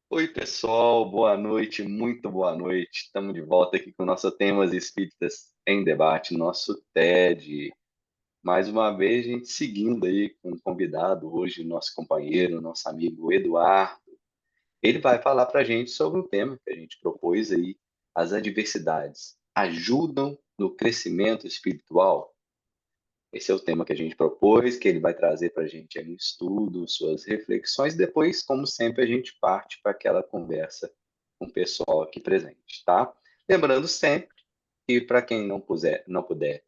Oi, pessoal, boa noite, muito boa noite. Estamos de volta aqui com o nosso Temas Espíritas em Debate, nosso TED. Mais uma vez, a gente seguindo aí com um convidado hoje, nosso companheiro, nosso amigo Eduardo. Ele vai falar para a gente sobre um tema que a gente propôs aí, as adversidades ajudam no crescimento espiritual? Esse é o tema que a gente propôs, que ele vai trazer para a gente aí um estudo, suas reflexões. Depois, como sempre, a gente parte para aquela conversa com o pessoal aqui presente, tá? Lembrando sempre que para quem não puder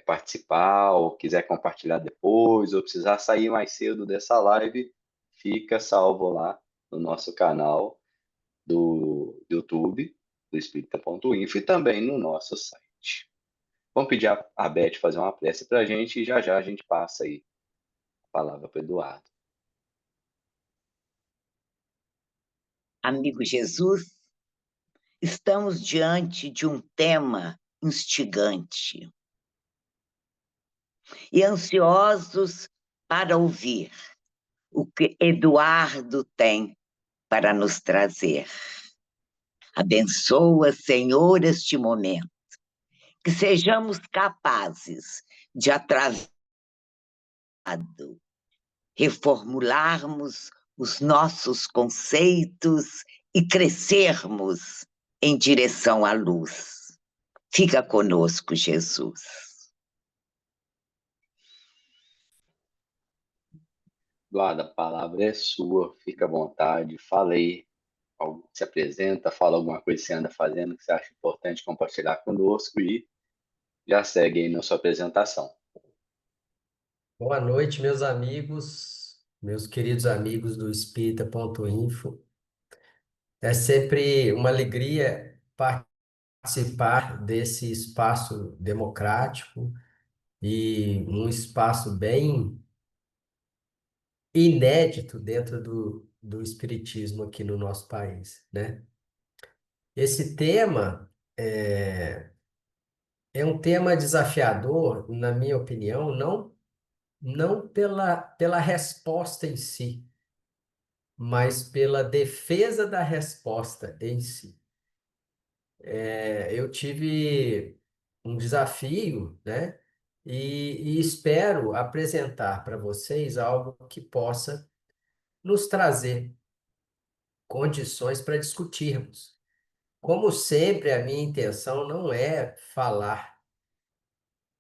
participar ou quiser compartilhar depois ou precisar sair mais cedo dessa live, fica salvo lá no nosso canal do YouTube, do Espírita.info e também no nosso site. Vamos pedir a Beth fazer uma prece para a gente e já já a gente passa aí a palavra para o Eduardo. Amigo Jesus, estamos diante de um tema instigante e ansiosos para ouvir o que Eduardo tem para nos trazer. Abençoa, Senhor, este momento, que sejamos capazes de, através reformularmos os nossos conceitos e crescermos em direção à luz. Fica conosco, Jesus. Eduardo, a palavra é sua, fica à vontade, fala aí, se apresenta, fala alguma coisa que você anda fazendo que você acha importante compartilhar conosco e já segue aí na sua apresentação. Boa noite, meus amigos, meus queridos amigos do Espírita.info. É sempre uma alegria participar desse espaço democrático e um espaço bem inédito dentro do Espiritismo aqui no nosso país, né? Esse tema é um tema desafiador, na minha opinião, não pela resposta em si, mas pela defesa da resposta em si. Eu tive um desafio, né? E espero apresentar para vocês algo que possa nos trazer condições para discutirmos. Como sempre, a minha intenção não é falar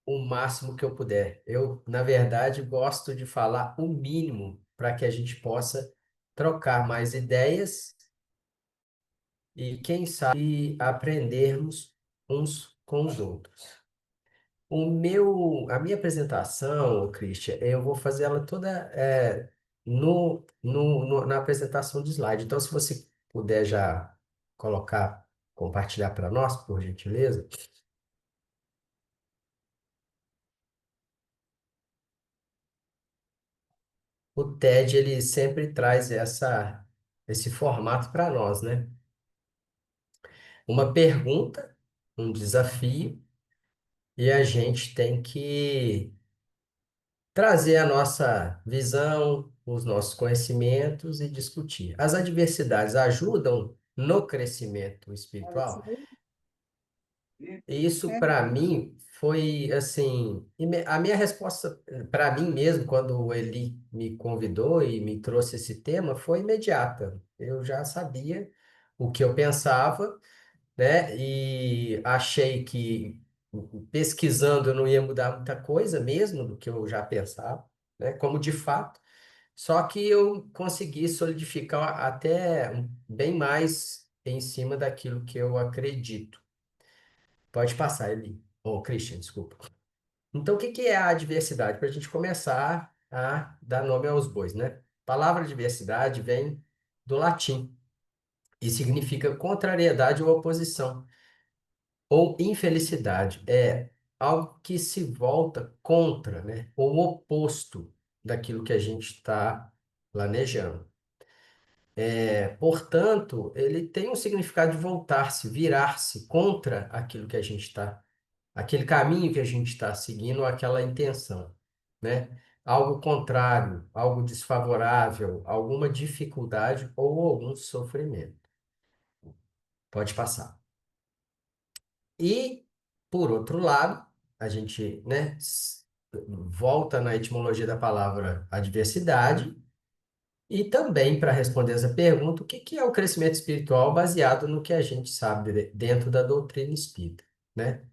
o máximo que eu puder. Eu, na verdade, gosto de falar o mínimo para que a gente possa trocar mais ideias e, quem sabe, aprendermos uns com os outros. A minha apresentação, Christian, eu vou fazer ela toda na apresentação de slide. Então, se você puder já colocar, compartilhar para nós, por gentileza. O TED, ele sempre traz esse formato para nós, né? Uma pergunta, um desafio, e a gente tem que trazer a nossa visão, os nossos conhecimentos e discutir. As adversidades ajudam no crescimento espiritual? E isso, para mim, foi assim. A minha resposta, para mim mesmo, quando o Eli me convidou e me trouxe esse tema, foi imediata. Eu já sabia o que eu pensava, né? E achei que pesquisando eu não ia mudar muita coisa mesmo do que eu já pensava, né? Como de fato. Só que eu consegui solidificar até bem mais em cima daquilo que eu acredito. Pode passar, Eli. Ô, Christian, desculpa. Então, o que que é a adversidade? Para a gente começar a dar nome aos bois, né? A palavra adversidade vem do latim e significa contrariedade ou oposição, ou infelicidade. É algo que se volta contra, né? Ou oposto daquilo que a gente está planejando. Portanto, ele tem um significado de voltar-se, virar-se contra aquilo que a gente está aquele caminho que a gente está seguindo, aquela intenção, né? algo contrário, algo desfavorável, alguma dificuldade ou algum sofrimento. Pode passar. E, por outro lado, a gente, né, volta na etimologia da palavra adversidade e também para responder essa pergunta, o que que é o crescimento espiritual baseado no que a gente sabe dentro da doutrina espírita, né?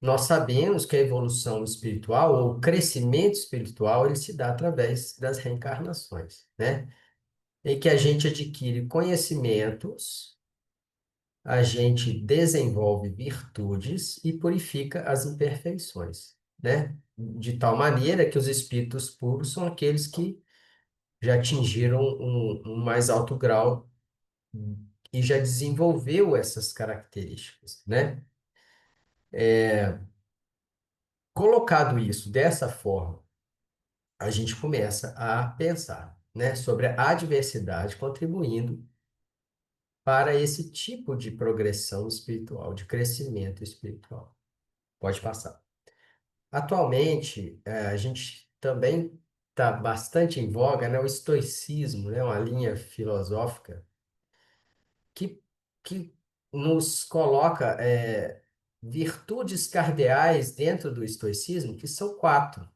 Nós sabemos que a evolução espiritual ou o crescimento espiritual ele se dá através das reencarnações, né? Em que a gente adquire conhecimentos, a gente desenvolve virtudes e purifica as imperfeições, né? De tal maneira que os espíritos puros são aqueles que já atingiram um mais alto grau e já desenvolveu essas características, né? Colocado isso dessa forma, a gente começa a pensar, né, sobre a adversidade contribuindo para esse tipo de progressão espiritual, de crescimento espiritual. Pode passar. Atualmente, a gente também está bastante em voga, né, o estoicismo, né, uma linha filosófica que, que nos coloca virtudes cardeais dentro do estoicismo, que são quatro: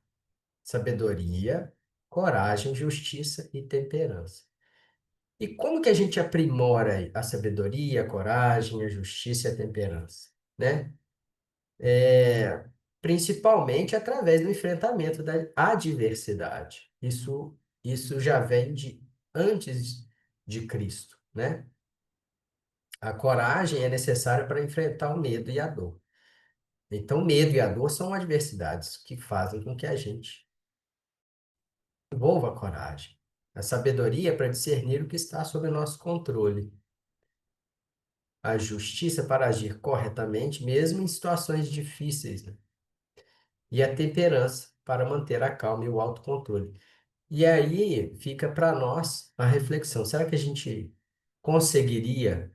sabedoria, coragem, justiça e temperança. E como que a gente aprimora a sabedoria, a coragem, a justiça e a temperança, né? Principalmente através do enfrentamento da adversidade. Isso já vem de antes de Cristo, né? A coragem é necessária para enfrentar o medo e a dor. Então, o medo e a dor são adversidades que fazem com que a gente envolva a coragem. A sabedoria para discernir o que está sob nosso controle. A justiça para agir corretamente, mesmo em situações difíceis, né? E a temperança para manter a calma e o autocontrole. E aí fica para nós a reflexão: será que a gente conseguiria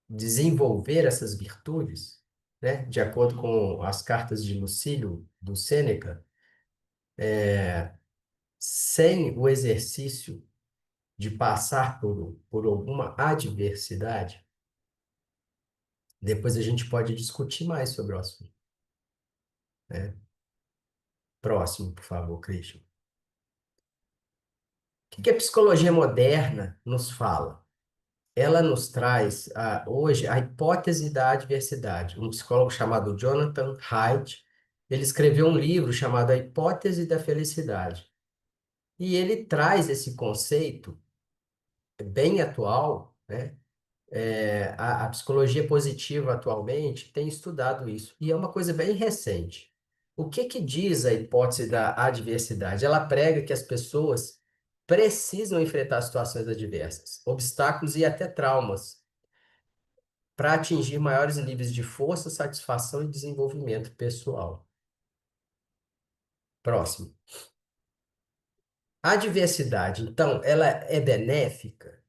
desenvolver essas virtudes, né? De acordo com as cartas de Lucílio, do Sêneca, sem o exercício de passar por alguma adversidade? Depois a gente pode discutir mais sobre o assunto, né? Próximo, por favor, Christian. O que a psicologia moderna nos fala? Ela nos traz hoje a hipótese da adversidade. Um psicólogo chamado Jonathan Haidt, ele escreveu um livro chamado A Hipótese da Felicidade. E ele traz esse conceito bem atual, né? A psicologia positiva atualmente tem estudado isso, e é uma coisa bem recente. O que que diz a hipótese da adversidade? Ela prega que as pessoas precisam enfrentar situações adversas, obstáculos e até traumas, para atingir maiores níveis de força, satisfação e desenvolvimento pessoal. Próximo. A adversidade, então, ela é benéfica?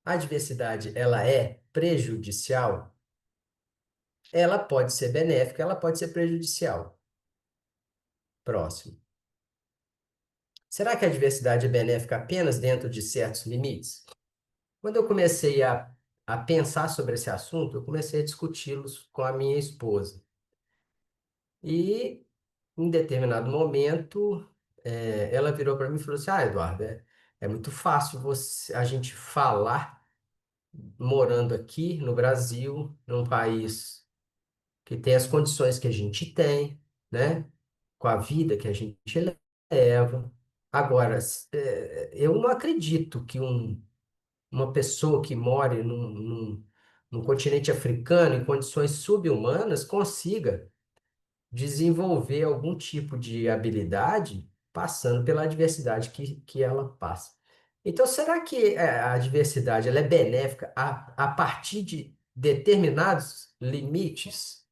A adversidade, ela é prejudicial? Ela pode ser benéfica, ela pode ser prejudicial. Próximo. Será que a diversidade é benéfica apenas dentro de certos limites? Quando eu comecei a pensar sobre esse assunto, eu comecei a discuti-los com a minha esposa. E, em determinado momento, ela virou para mim e falou assim: Ah, Eduardo, é muito fácil a gente falar morando aqui no Brasil, num país que tem as condições que a gente tem, né? Com a vida que a gente leva. Agora, eu não acredito que uma pessoa que mora num continente africano, em condições subhumanas, consiga desenvolver algum tipo de habilidade passando pela adversidade que ela passa. Então, será que a adversidade ela é benéfica a partir de determinados limites?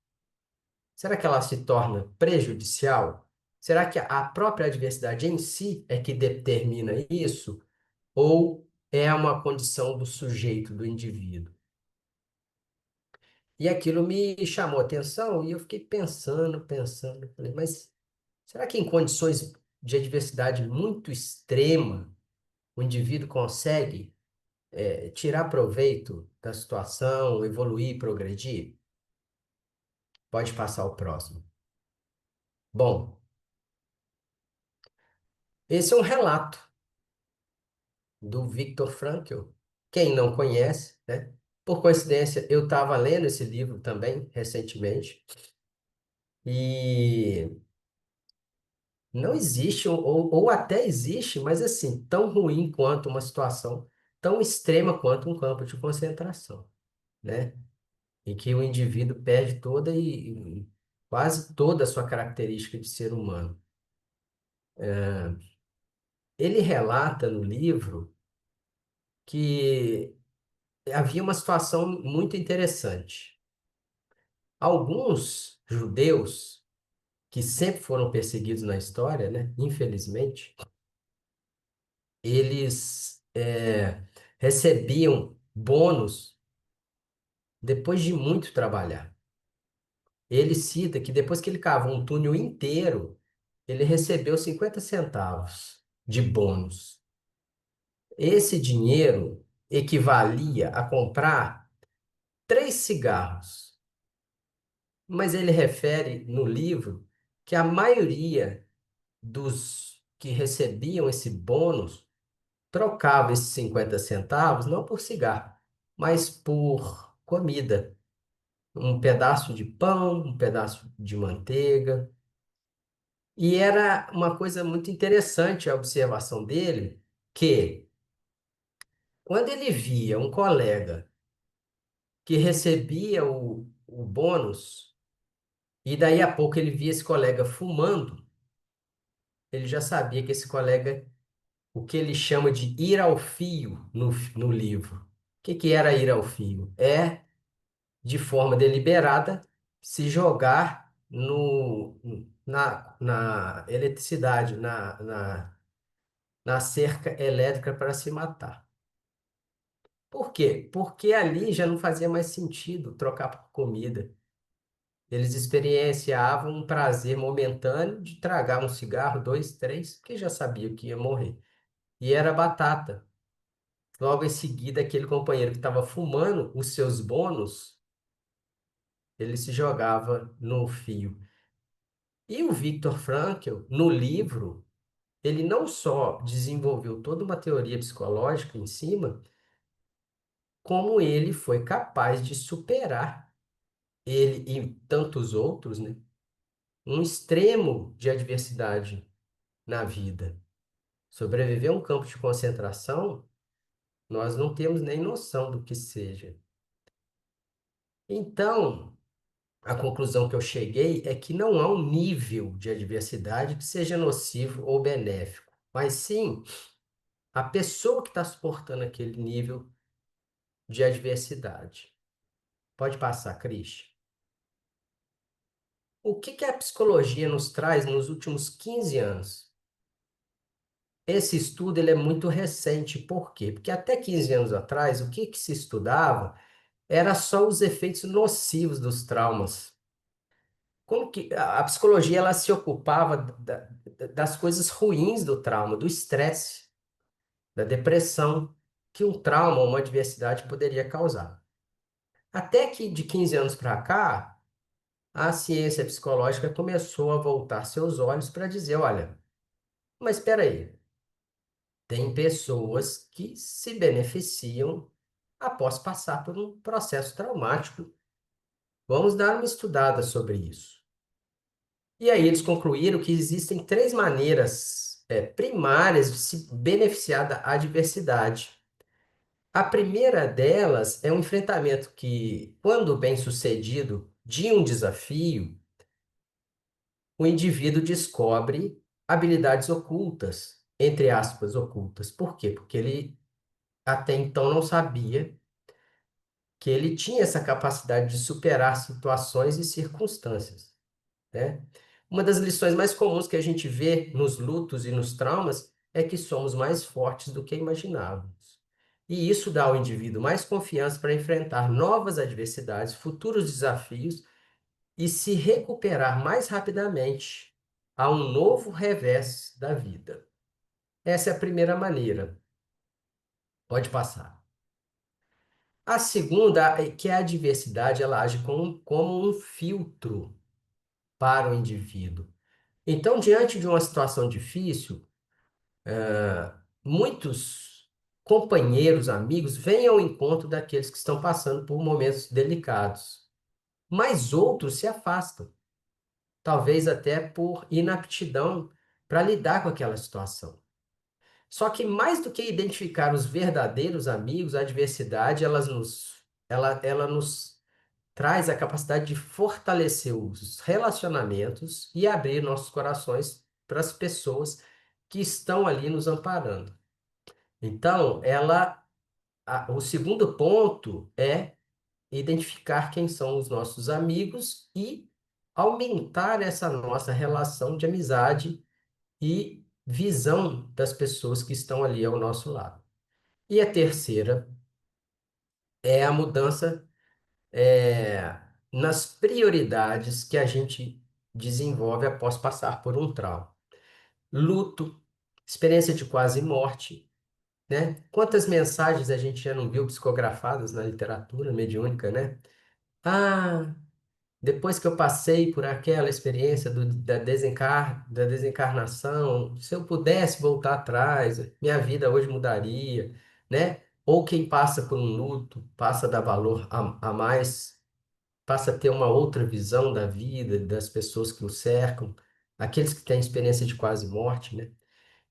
Será que ela se torna prejudicial? Será que a própria adversidade em si é que determina isso? Ou é uma condição do sujeito, do indivíduo? E aquilo me chamou a atenção e eu fiquei pensando, falei, mas Será que em condições de adversidade muito extrema, o indivíduo consegue tirar proveito da situação, evoluir, progredir? Pode passar o próximo. Bom, esse é um relato do Viktor Frankl. Quem não conhece, né? Por coincidência, eu estava lendo esse livro também recentemente e não existe, ou até existe, mas assim, tão ruim quanto uma situação, tão extrema quanto um campo de concentração, né? Em que o indivíduo perde toda e quase toda a sua característica de ser humano. Ele relata no livro que havia uma situação muito interessante. Alguns judeus, que sempre foram perseguidos na história, né? Infelizmente, eles recebiam bônus depois de muito trabalhar. Ele cita que depois que ele cavou um túnel inteiro, ele recebeu 50 centavos de bônus. Esse dinheiro equivalia a comprar 3 cigarros. Mas ele refere no livro que a maioria dos que recebiam esse bônus trocava esses 50 centavos não por cigarro, mas por comida. Um pedaço de pão, um pedaço de manteiga. E era uma coisa muito interessante a observação dele, que quando ele via um colega que recebia o bônus, e daí a pouco ele via esse colega fumando, ele já sabia que esse colega, o que ele chama de ir ao fio no livro. O que era ir ao fio? É, de forma deliberada, se jogar na eletricidade, na cerca elétrica para se matar. Por quê? Porque ali já não fazia mais sentido trocar por comida. Eles experienciavam um prazer momentâneo de tragar um cigarro, dois, três, porque já sabia que ia morrer. E era batata. Logo em seguida, aquele companheiro que estava fumando os seus bônus, ele se jogava no fio. E o Viktor Frankl, no livro, ele não só desenvolveu toda uma teoria psicológica em cima, como ele foi capaz de superar, ele e tantos outros, né, um extremo de adversidade na vida. Sobreviver a um campo de concentração, nós não temos nem noção do que seja. Então, a conclusão que eu cheguei é que não há um nível de adversidade que seja nocivo ou benéfico, mas sim a pessoa que está suportando aquele nível de adversidade. Pode passar, Cris. O que a psicologia nos traz nos últimos 15 anos? Esse estudo ele é muito recente. Por quê? Porque até 15 anos atrás, o que se estudava era só os efeitos nocivos dos traumas. Como que a psicologia ela se ocupava das coisas ruins do trauma, do estresse, da depressão que um trauma ou uma adversidade poderia causar. Até que de 15 anos para cá, a ciência psicológica começou a voltar seus olhos para dizer, olha, mas espera aí, tem pessoas que se beneficiam após passar por um processo traumático. Vamos dar uma estudada sobre isso. E aí eles concluíram que existem 3 maneiras primárias de se beneficiar da adversidade. A primeira delas é um enfrentamento que, quando bem sucedido, de um desafio, o indivíduo descobre habilidades ocultas, entre aspas, ocultas. Por quê? Porque ele até então não sabia que ele tinha essa capacidade de superar situações e circunstâncias, né? Uma das lições mais comuns que a gente vê nos lutos e nos traumas é que somos mais fortes do que imaginávamos. E isso dá ao indivíduo mais confiança para enfrentar novas adversidades, futuros desafios e se recuperar mais rapidamente a um novo revés da vida. Essa é a primeira maneira. Pode passar. A segunda, que é a adversidade, ela age como um filtro para o indivíduo. Então, diante de uma situação difícil, muitos companheiros, amigos, vêm ao encontro daqueles que estão passando por momentos delicados, mas outros se afastam, talvez até por inaptidão para lidar com aquela situação. Só que mais do que identificar os verdadeiros amigos, a adversidade, ela nos traz a capacidade de fortalecer os relacionamentos e abrir nossos corações para as pessoas que estão ali nos amparando. Então, o segundo ponto é identificar quem são os nossos amigos e aumentar essa nossa relação de amizade e visão das pessoas que estão ali ao nosso lado. E a terceira é a mudança nas prioridades que a gente desenvolve após passar por um trauma. Luto, experiência de quase morte, né? Quantas mensagens a gente já não viu psicografadas na literatura mediúnica, né? Ah, depois que eu passei por aquela experiência da desencarnação, se eu pudesse voltar atrás, minha vida hoje mudaria, né? Ou quem passa por um luto, passa a dar valor a mais, passa a ter uma outra visão da vida, das pessoas que o cercam, aqueles que têm experiência de quase morte, né?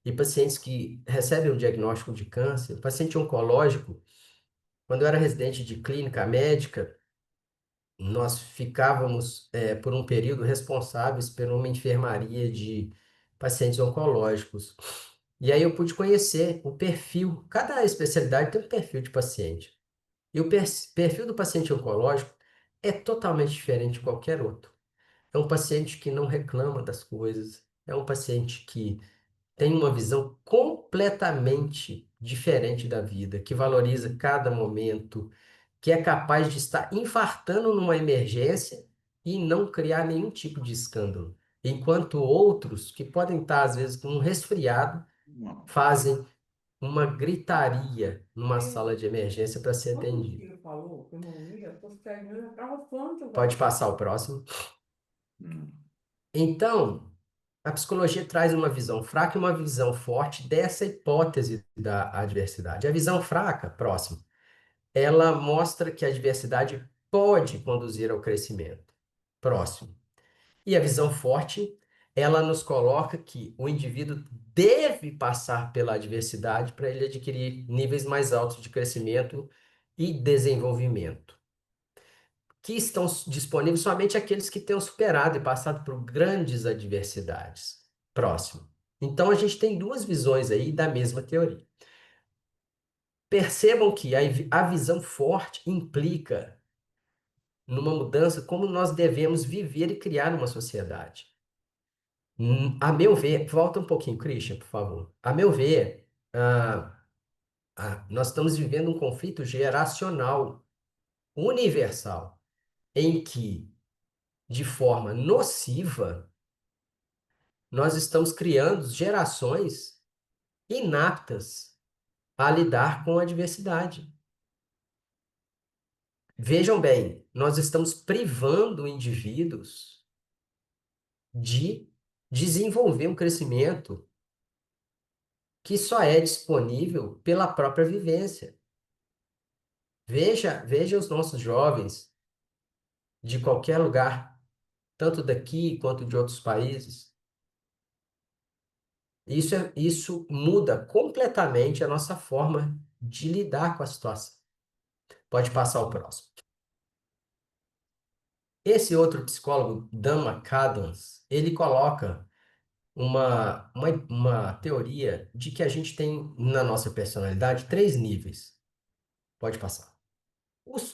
E pacientes que recebem o diagnóstico de câncer, paciente oncológico, quando eu era residente de clínica médica, nós ficávamos, por um período, responsáveis por uma enfermaria de pacientes oncológicos. E aí eu pude conhecer o perfil, cada especialidade tem um perfil de paciente. E o perfil do paciente oncológico é totalmente diferente de qualquer outro. É um paciente que não reclama das coisas, é um paciente que tem uma visão completamente diferente da vida, que valoriza cada momento, que é capaz de estar infartando numa emergência e não criar nenhum tipo de escândalo. Enquanto outros, que podem estar, às vezes, com um resfriado, fazem uma gritaria numa sala de emergência para ser atendido. Pode passar o próximo. Então, a psicologia traz uma visão fraca e uma visão forte dessa hipótese da adversidade. A visão fraca, próximo, ela mostra que a adversidade pode conduzir ao crescimento. Próximo. E a visão forte, ela nos coloca que o indivíduo deve passar pela adversidade para ele adquirir níveis mais altos de crescimento e desenvolvimento, que estão disponíveis somente aqueles que tenham superado e passado por grandes adversidades. Próximo. Então, a gente tem duas visões aí da mesma teoria. Percebam que a visão forte implica numa mudança como nós devemos viver e criar uma sociedade. A meu ver, volta um pouquinho, Christian, por favor. A meu ver, nós estamos vivendo um conflito geracional universal, em que, de forma nociva, nós estamos criando gerações inaptas a lidar com a diversidade. Vejam bem, nós estamos privando indivíduos de desenvolver um crescimento que só é disponível pela própria vivência. Veja os nossos jovens de qualquer lugar, tanto daqui quanto de outros países. Isso muda completamente a nossa forma de lidar com a situação. Pode passar o próximo. Esse outro psicólogo, Dan McAdams, ele coloca uma teoria de que a gente tem na nossa personalidade três níveis. Pode passar.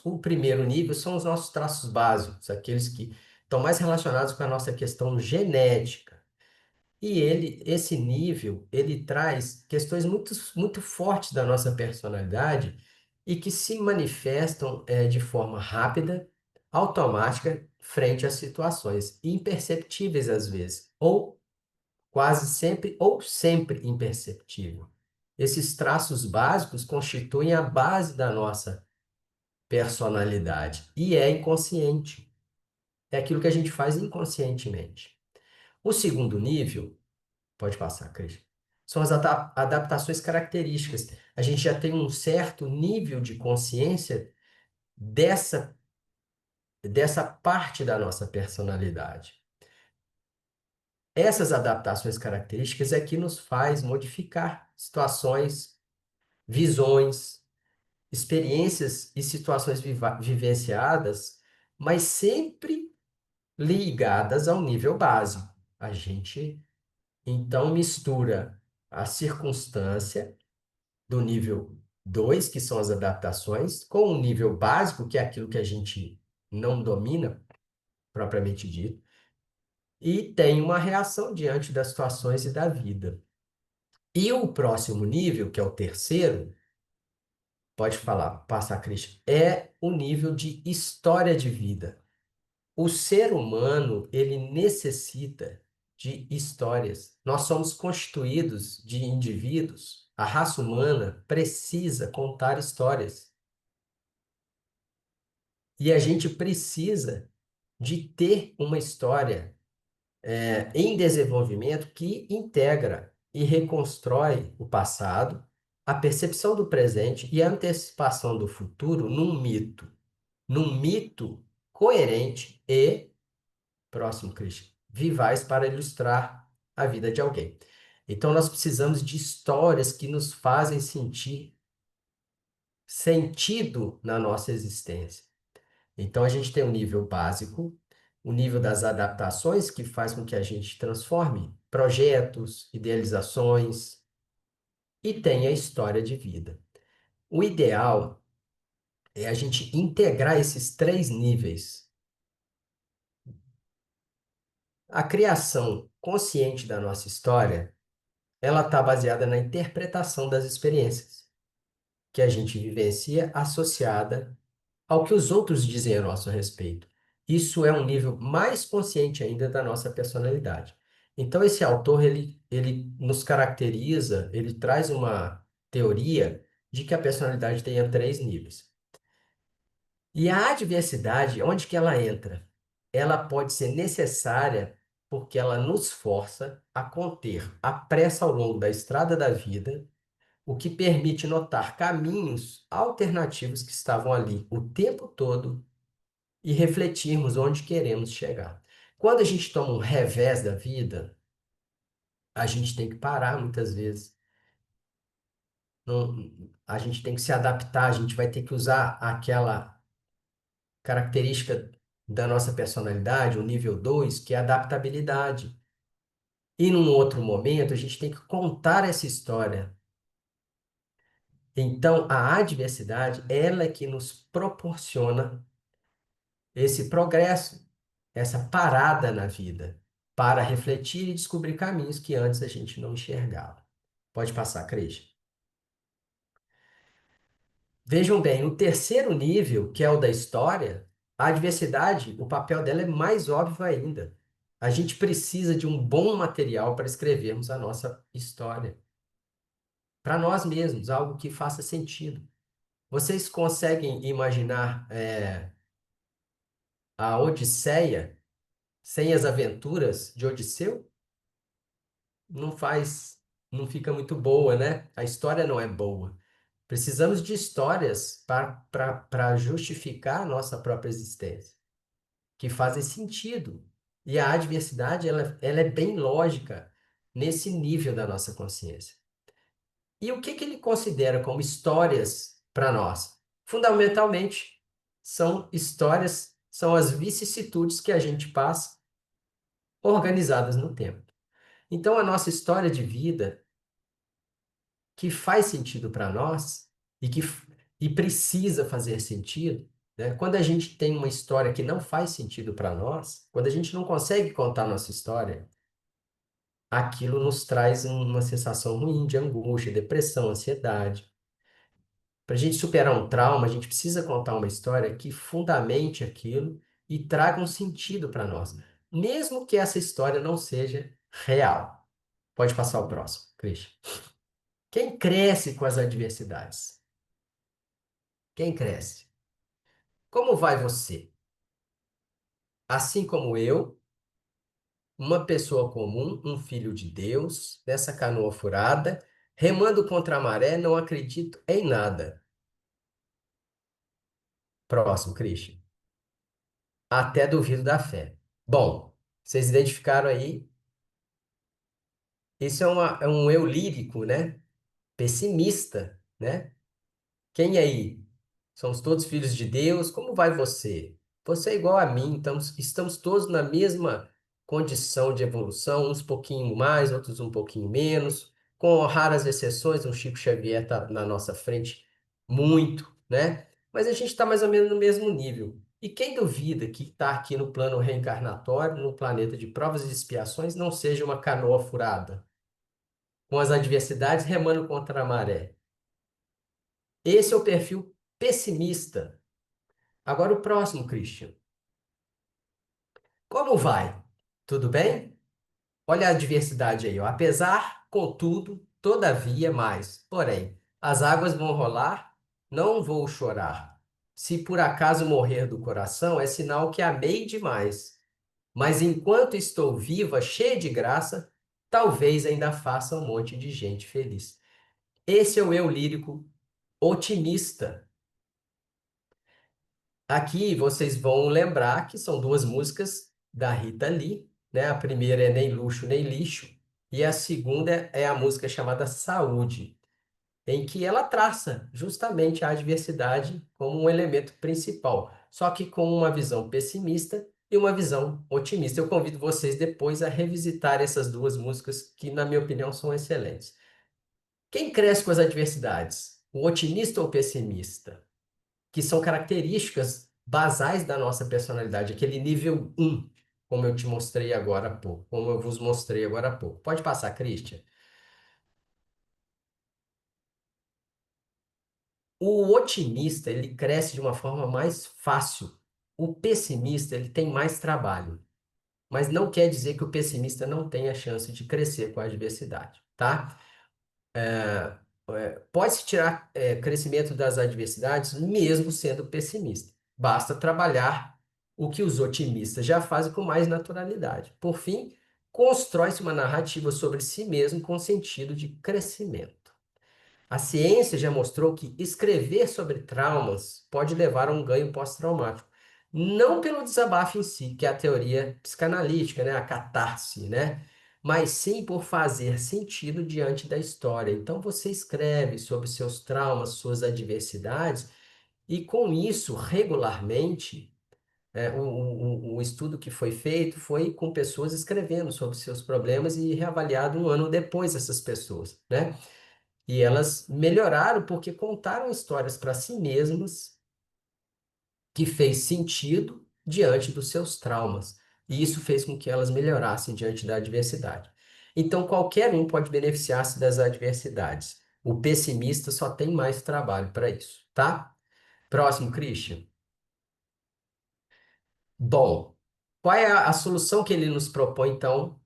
O primeiro nível são os nossos traços básicos, aqueles que estão mais relacionados com a nossa questão genética. E esse nível, ele traz questões muito, muito fortes da nossa personalidade e que se manifestam de forma rápida, automática, frente às situações, imperceptíveis às vezes, ou quase sempre ou sempre imperceptível. Esses traços básicos constituem a base da nossa personalidade e é inconsciente. É aquilo que a gente faz inconscientemente. O segundo nível, pode passar, Cris, são as adaptações características. A gente já tem um certo nível de consciência dessa parte da nossa personalidade. Essas adaptações características é que nos faz modificar situações, visões, experiências e situações vivenciadas, mas sempre ligadas ao nível básico. A gente então mistura a circunstância do nível 2, que são as adaptações, com o nível básico, que é aquilo que a gente não domina, propriamente dito, e tem uma reação diante das situações e da vida. E o próximo nível, que é o terceiro, pode falar, passa, Christian, é o nível de história de vida. O ser humano, ele necessita de histórias. Nós somos constituídos de indivíduos. A raça humana precisa contar histórias. E a gente precisa de ter uma história em desenvolvimento que integra e reconstrói o passado, a percepção do presente e a antecipação do futuro num mito coerente e, próximo, Christian, vivaz para ilustrar a vida de alguém. Então, nós precisamos de histórias que nos fazem sentir sentido na nossa existência. Então, a gente tem o nível básico, o nível das adaptações, que faz com que a gente transforme projetos, idealizações, e tem a história de vida. O ideal é a gente integrar esses três níveis. A criação consciente da nossa história, ela está baseada na interpretação das experiências que a gente vivencia associada ao que os outros dizem a nosso respeito. Isso é um nível mais consciente ainda da nossa personalidade. Então, esse autor, ele nos caracteriza, ele traz uma teoria de que a personalidade tenha três níveis. E a adversidade, onde que ela entra? Ela pode ser necessária porque ela nos força a conter a pressa ao longo da estrada da vida, o que permite notar caminhos alternativos que estavam ali o tempo todo e refletirmos onde queremos chegar. Quando a gente toma um revés da vida, a gente tem que parar muitas vezes. Não, a gente tem que se adaptar, a gente vai ter que usar aquela característica da nossa personalidade, o nível 2, que é a adaptabilidade. E num outro momento, a gente tem que contar essa história. Então, a adversidade, ela é que nos proporciona esse progresso, essa parada na vida, para refletir e descobrir caminhos que antes a gente não enxergava. Pode passar, Cris. Vejam bem, o terceiro nível, que é o da história, a adversidade, o papel dela é mais óbvio ainda. A gente precisa de um bom material para escrevermos a nossa história. Para nós mesmos, algo que faça sentido. Vocês conseguem imaginar a Odisseia sem as aventuras de Odisseu? Não faz, não fica muito boa, né? A história não é boa. Precisamos de histórias para justificar a nossa própria existência, que fazem sentido. E a adversidade, ela é bem lógica nesse nível da nossa consciência. E o que que ele considera como histórias para nós? Fundamentalmente, são histórias, são as vicissitudes que a gente passa organizadas no tempo. Então, a nossa história de vida, que faz sentido para nós e precisa fazer sentido, né? Quando a gente tem uma história que não faz sentido para nós, quando a gente não consegue contar nossa história, aquilo nos traz uma sensação ruim de angústia, depressão, ansiedade. Para a gente superar um trauma, a gente precisa contar uma história que fundamente aquilo e traga um sentido para nós, mesmo que essa história não seja real. Pode passar o próximo, Christian. Quem cresce com as adversidades? Quem cresce? Como vai você? Assim como eu, uma pessoa comum, um filho de Deus, nessa canoa furada, remando contra a maré, não acredito em nada. Próximo, Christian. Até duvido da fé. Bom, vocês identificaram aí? Isso é um eu lírico, né? Pessimista, né? Quem aí? Somos todos filhos de Deus. Como vai você? Você é igual a mim, estamos todos na mesma condição de evolução, uns pouquinho mais, outros um pouquinho menos, com raras exceções, um Chico Xavier está na nossa frente muito, né? Mas a gente está mais ou menos no mesmo nível. E quem duvida que está aqui no plano reencarnatório, no planeta de provas e expiações, não seja uma canoa furada, com as adversidades remando contra a maré? Esse é o perfil pessimista. Agora o próximo, Christian. Como vai? Tudo bem? Olha a diversidade aí, ó. Apesar, contudo, todavia, mais. Porém, as águas vão rolar, não vou chorar. Se por acaso morrer do coração, é sinal que amei demais. Mas enquanto estou viva, cheia de graça, talvez ainda faça um monte de gente feliz. Esse é o eu lírico otimista. Aqui vocês vão lembrar que são duas músicas da Rita Lee, né? A primeira é Nem Luxo, Nem Lixo, e a segunda é a música chamada Saúde, em que ela traça justamente a adversidade como um elemento principal, só que com uma visão pessimista e uma visão otimista. Eu convido vocês depois a revisitar essas duas músicas, que, na minha opinião, são excelentes. Quem cresce com as adversidades? O otimista ou o pessimista? Que são características basais da nossa personalidade, aquele nível um, como eu te mostrei agora há pouco, como eu vos mostrei agora há pouco. Pode passar, Christian. O otimista, ele cresce de uma forma mais fácil. O pessimista, ele tem mais trabalho. Mas não quer dizer que o pessimista não tenha chance de crescer com a adversidade, tá? Pode-se tirar crescimento das adversidades mesmo sendo pessimista. Basta trabalhar o que os otimistas já fazem com mais naturalidade. Por fim, constrói-se uma narrativa sobre si mesmo com sentido de crescimento. A ciência já mostrou que escrever sobre traumas pode levar a um ganho pós-traumático. Não pelo desabafo em si, que é a teoria psicanalítica, né? A catarse, né? Mas sim por fazer sentido diante da história. Então você escreve sobre seus traumas, suas adversidades, e com isso, regularmente, o estudo que foi feito foi com pessoas escrevendo sobre seus problemas e reavaliado um ano depois essas pessoas, né? E elas melhoraram porque contaram histórias para si mesmas que fez sentido diante dos seus traumas. E isso fez com que elas melhorassem diante da adversidade. Então, qualquer um pode beneficiar-se das adversidades. O pessimista só tem mais trabalho para isso, tá? Próximo, Christian. Bom, qual é a solução que ele nos propõe, então,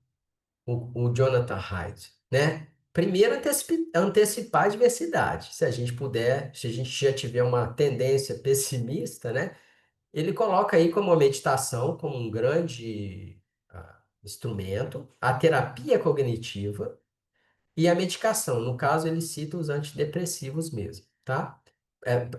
o Jonathan Haidt, né? Primeiro, antecipar a diversidade. Se a gente puder, se a gente já tiver uma tendência pessimista, né? Ele coloca aí como a meditação, como um grande instrumento, a terapia cognitiva e a medicação. No caso, ele cita os antidepressivos mesmo, tá?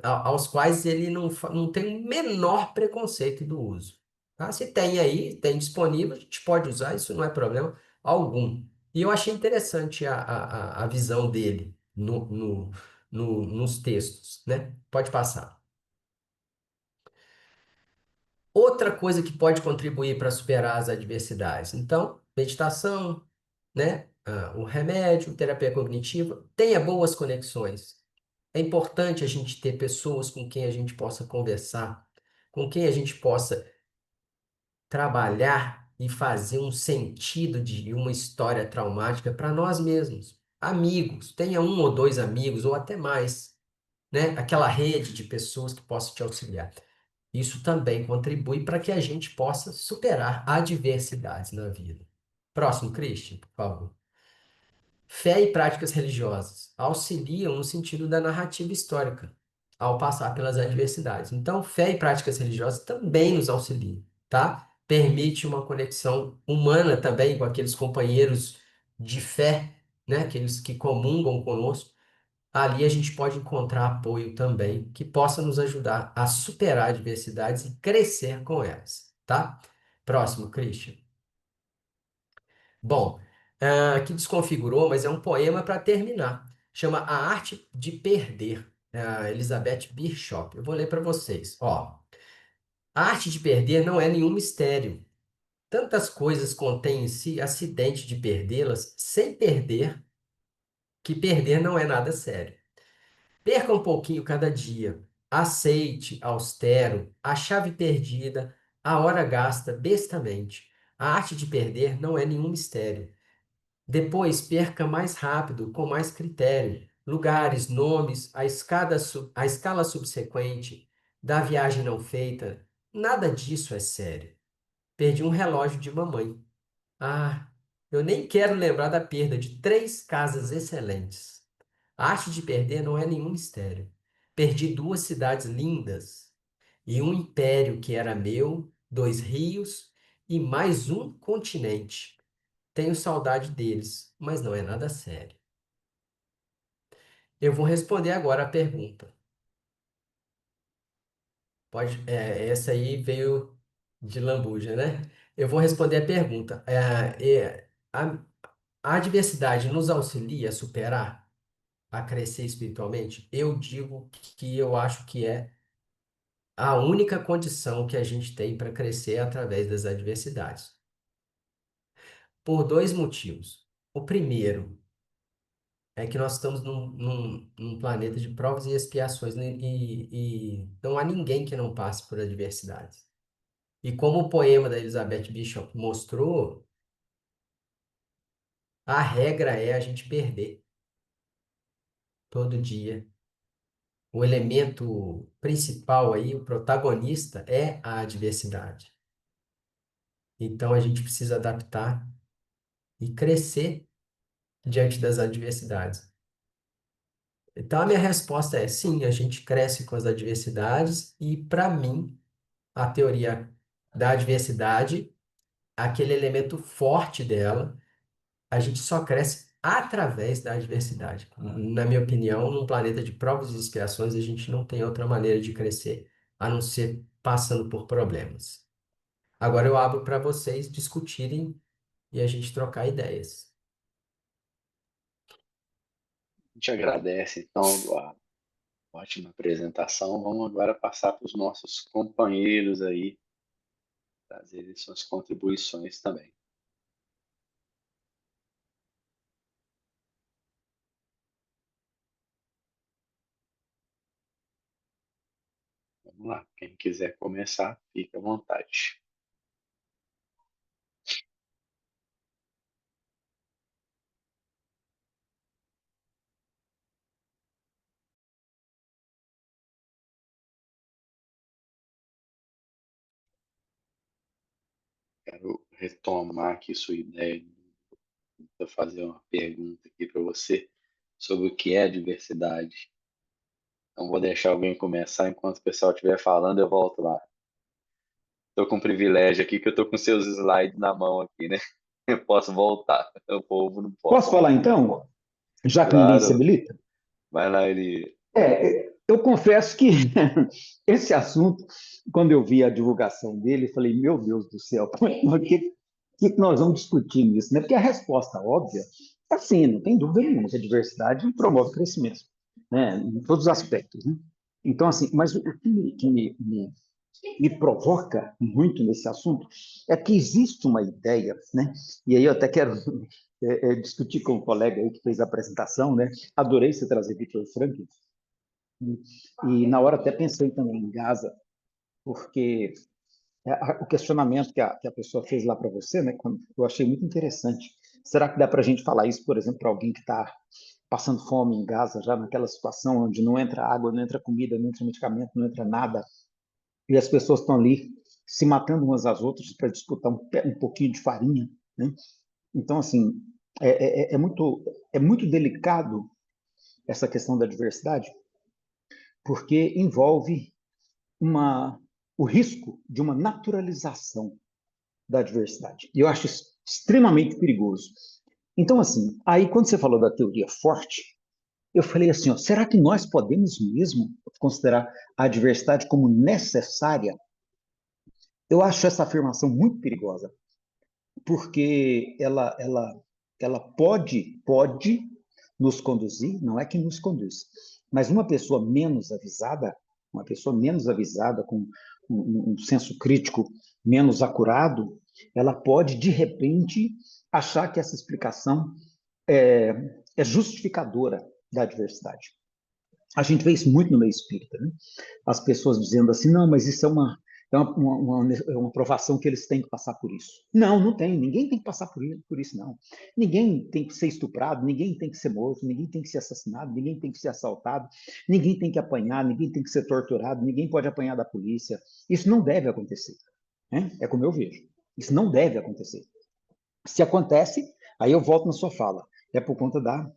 Aos quais ele não tem o menor preconceito do uso. Tá? Se tem aí, tem disponível, a gente pode usar, isso não é problema algum. E eu achei interessante a visão dele nos textos, né? Pode passar. Outra coisa que pode contribuir para superar as adversidades. Então, meditação, né? O remédio, terapia cognitiva, tenha boas conexões. É importante a gente ter pessoas com quem a gente possa conversar, com quem a gente possa trabalhar e fazer um sentido de uma história traumática para nós mesmos. Amigos, tenha um ou dois amigos, ou até mais, né? Aquela rede de pessoas que possam te auxiliar. Isso também contribui para que a gente possa superar adversidades na vida. Próximo, Christian, por favor. Fé e práticas religiosas auxiliam no sentido da narrativa histórica, ao passar pelas adversidades. Então, fé e práticas religiosas também nos auxiliam, tá? Permite uma conexão humana também com aqueles companheiros de fé, né? Aqueles que comungam conosco. Ali a gente pode encontrar apoio também que possa nos ajudar a superar adversidades e crescer com elas, tá? Próximo, Christian. Bom, aqui desconfigurou, mas é um poema para terminar. Chama A Arte de Perder, Elizabeth Bishop. Eu vou ler para vocês. Ó, a arte de perder não é nenhum mistério. Tantas coisas contém em si acidente de perdê-las sem perder, que perder não é nada sério. Perca um pouquinho cada dia. Aceite, austero, a chave perdida, a hora gasta bestamente. A arte de perder não é nenhum mistério. Depois perca mais rápido, com mais critério, lugares, nomes, a escala subsequente da viagem não feita. Nada disso é sério. Perdi um relógio de mamãe. Ah, eu nem quero lembrar da perda de 3 casas excelentes. A arte de perder não é nenhum mistério. Perdi 2 cidades lindas e um império que era meu, 2 rios e mais um continente. Tenho saudade deles, mas não é nada sério. Eu vou responder agora a pergunta. Essa aí veio de lambuja, né? Eu vou responder a pergunta. A adversidade nos auxilia a superar, a crescer espiritualmente? Eu digo que eu acho que é a única condição que a gente tem para crescer através das adversidades. Por 2 motivos. O primeiro é que nós estamos num planeta de provas e expiações, né? E não há ninguém que não passe por adversidades. E como o poema da Elizabeth Bishop mostrou, a regra é a gente perder todo dia. O elemento principal aí, o protagonista, é a adversidade. Então a gente precisa adaptar e crescer diante das adversidades. Então a minha resposta é sim, a gente cresce com as adversidades e, para mim, a teoria da adversidade, aquele elemento forte dela, a gente só cresce através da adversidade. Na minha opinião, num planeta de provas e expiações, a gente não tem outra maneira de crescer, a não ser passando por problemas. Agora eu abro para vocês discutirem e a gente trocar ideias. A gente agradece, então, Eduardo. Ótima apresentação. Vamos agora passar para os nossos companheiros aí, trazerem suas contribuições também. Vamos lá. Quem quiser começar, fique à vontade. Quero retomar aqui sua ideia. Vou fazer uma pergunta aqui para você sobre o que é diversidade. Então, vou deixar alguém começar. Enquanto o pessoal estiver falando, eu volto lá. Estou com um privilégio aqui que eu estou com seus slides na mão aqui, né? Eu posso voltar. O povo não pode. Posso falar então, já que ninguém se Claro. habilita? Vai lá, ele. Eu confesso que esse assunto, quando eu vi a divulgação dele, eu falei, meu Deus do céu, o que nós vamos discutir nisso, né? Porque a resposta óbvia é assim, não tem dúvida nenhuma, que a diversidade promove crescimento, né? Em todos os aspectos, né? Então, assim, mas o que me provoca muito nesse assunto é que existe uma ideia, né? E aí eu até quero discutir com o colega aí que fez a apresentação, né? Adorei você trazer Viktor Frankl. E na hora até pensei também em Gaza, porque o questionamento que a pessoa fez lá para você, né? Eu achei muito interessante. Será que dá para a gente falar isso, por exemplo, para alguém que está passando fome em Gaza, já naquela situação onde não entra água, não entra comida, não entra medicamento, não entra nada, e as pessoas estão ali se matando umas às outras para disputar um pouquinho de farinha, né? Então, assim, é muito delicado essa questão da diversidade, porque envolve uma, o risco de uma naturalização da diversidade. E eu acho isso extremamente perigoso. Então, assim, aí quando você falou da teoria forte, eu falei assim, ó, será que nós podemos mesmo considerar a diversidade como necessária? Eu acho essa afirmação muito perigosa, porque ela pode nos conduzir, não é que nos conduz, mas uma pessoa menos avisada, com um senso crítico menos acurado, ela pode, de repente, achar que essa explicação é justificadora da diversidade. A gente vê isso muito no meio espírita, né? As pessoas dizendo assim, não, mas isso é uma provação que eles têm que passar por isso. Não, não tem. Ninguém tem que passar por isso, não. Ninguém tem que ser estuprado, ninguém tem que ser morto, ninguém tem que ser assassinado, ninguém tem que ser assaltado, ninguém tem que apanhar, ninguém tem que ser torturado, ninguém pode apanhar da polícia. Isso não deve acontecer. Né? É como eu vejo. Isso não deve acontecer. Se acontece, aí eu volto na sua fala. É por conta da,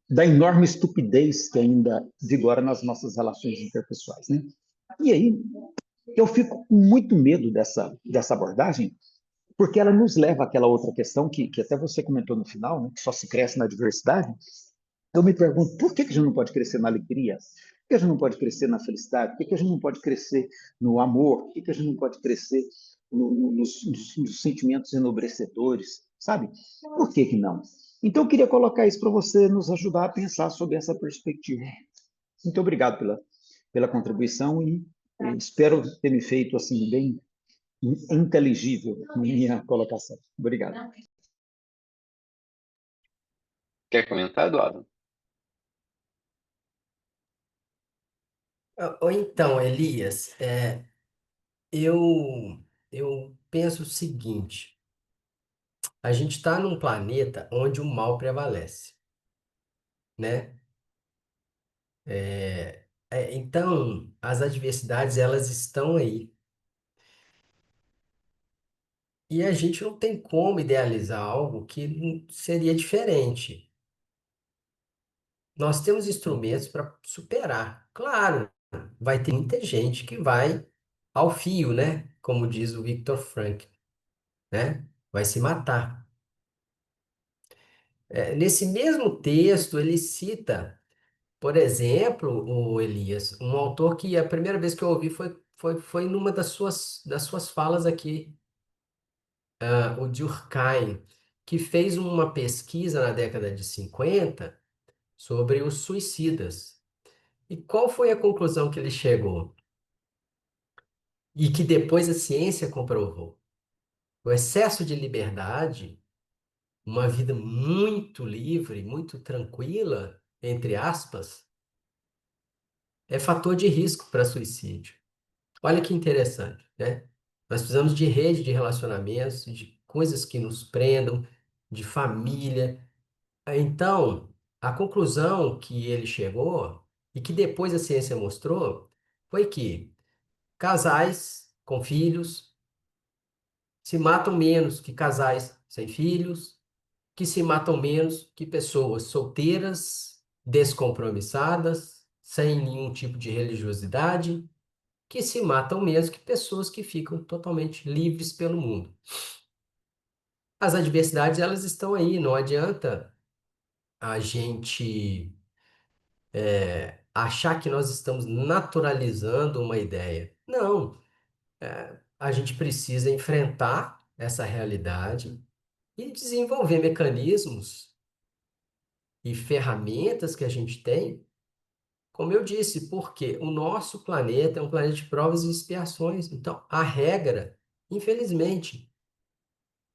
da enorme estupidez que ainda vigora nas nossas relações interpessoais, né? E aí, eu fico com muito medo dessa abordagem, porque ela nos leva àquela outra questão que até você comentou no final, né, que só se cresce na diversidade. Eu me pergunto, por que a gente não pode crescer na alegria? Por que a gente não pode crescer na felicidade? Por que a gente não pode crescer no amor? Por que a gente não pode crescer nos sentimentos enobrecedores? Sabe? Por que não? Então, eu queria colocar isso para você nos ajudar a pensar sobre essa perspectiva. Muito obrigado pela contribuição e espero ter me feito assim bem inteligível na minha colocação. Obrigado. Quer comentar, Eduardo? Ou então, Elias, eu, eu penso o seguinte: a gente está num planeta onde o mal prevalece, né? Então, as adversidades, elas estão aí. E a gente não tem como idealizar algo que seria diferente. Nós temos instrumentos para superar. Claro, vai ter muita gente que vai ao fio, né? Como diz o Viktor Frankl, né? Vai se matar. Nesse mesmo texto, ele cita, por exemplo, o Elias, um autor que a primeira vez que eu ouvi foi numa das suas falas aqui, o Durkheim, que fez uma pesquisa na década de 50 sobre os suicidas. E qual foi a conclusão que ele chegou? E que depois a ciência comprovou. O excesso de liberdade, uma vida muito livre, muito tranquila, entre aspas, é fator de risco para suicídio. Olha que interessante, né? Nós precisamos de rede de relacionamentos, de coisas que nos prendam, de família. Então, a conclusão que ele chegou, e que depois a ciência mostrou, foi que casais com filhos se matam menos que casais sem filhos, que se matam menos que pessoas solteiras, descompromissadas, sem nenhum tipo de religiosidade, que se matam menos que pessoas que ficam totalmente livres pelo mundo. As adversidades, elas estão aí, não adianta a gente achar que nós estamos naturalizando uma ideia. Não, a gente precisa enfrentar essa realidade e desenvolver mecanismos e ferramentas que a gente tem, como eu disse, porque o nosso planeta é um planeta de provas e expiações. Então, a regra, infelizmente,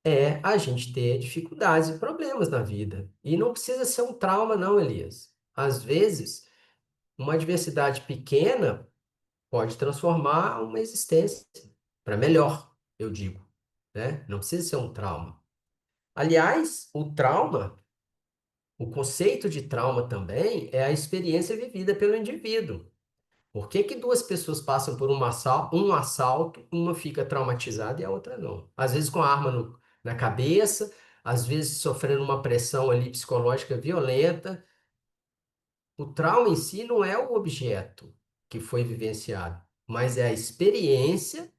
é a gente ter dificuldades e problemas na vida. E não precisa ser um trauma, não, Elias. Às vezes, uma adversidade pequena pode transformar uma existência para melhor, eu digo, né? Não precisa ser um trauma. Aliás, o conceito de trauma também é a experiência vivida pelo indivíduo. Por que que duas pessoas passam por um assalto, uma fica traumatizada e a outra não? Às vezes com a arma na cabeça, às vezes sofrendo uma pressão ali psicológica violenta. O trauma em si não é o objeto que foi vivenciado, mas é a experiência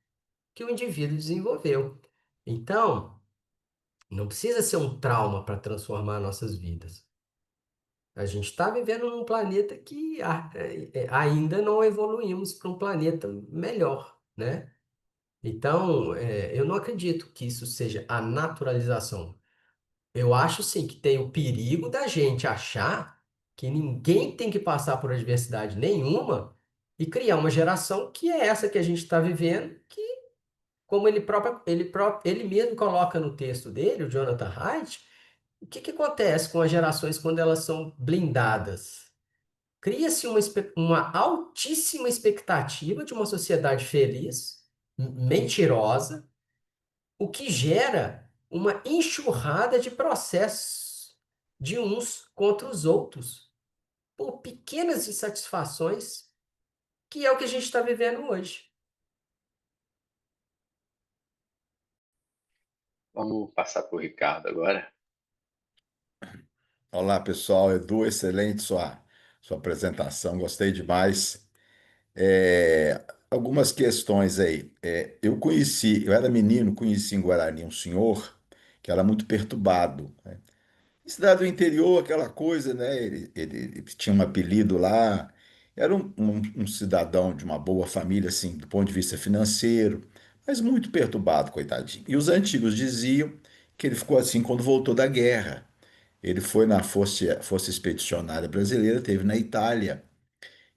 que o indivíduo desenvolveu. Então, não precisa ser um trauma para transformar nossas vidas. A gente está vivendo num planeta que ainda não evoluímos para um planeta melhor, né? Então, eu não acredito que isso seja a naturalização. Eu acho sim que tem o perigo da gente achar que ninguém tem que passar por adversidade nenhuma e criar uma geração que é essa que a gente está vivendo, que, como ele mesmo coloca no texto dele, o Jonathan Haidt, o que que acontece com as gerações quando elas são blindadas? Cria-se uma altíssima expectativa de uma sociedade feliz, mentirosa, o que gera uma enxurrada de processos de uns contra os outros, por pequenas insatisfações, que é o que a gente está vivendo hoje. Vamos passar para o Ricardo agora. Olá, pessoal. Edu, excelente sua apresentação, gostei demais. Algumas questões aí. Eu era menino, conheci em Guarani um senhor que era muito perturbado, né? Cidade do interior, aquela coisa, né? Ele tinha um apelido lá, era um cidadão de uma boa família, assim, do ponto de vista financeiro, mas muito perturbado, coitadinho. E os antigos diziam que ele ficou assim quando voltou da guerra. Ele foi na Força Expedicionária Brasileira, teve na Itália,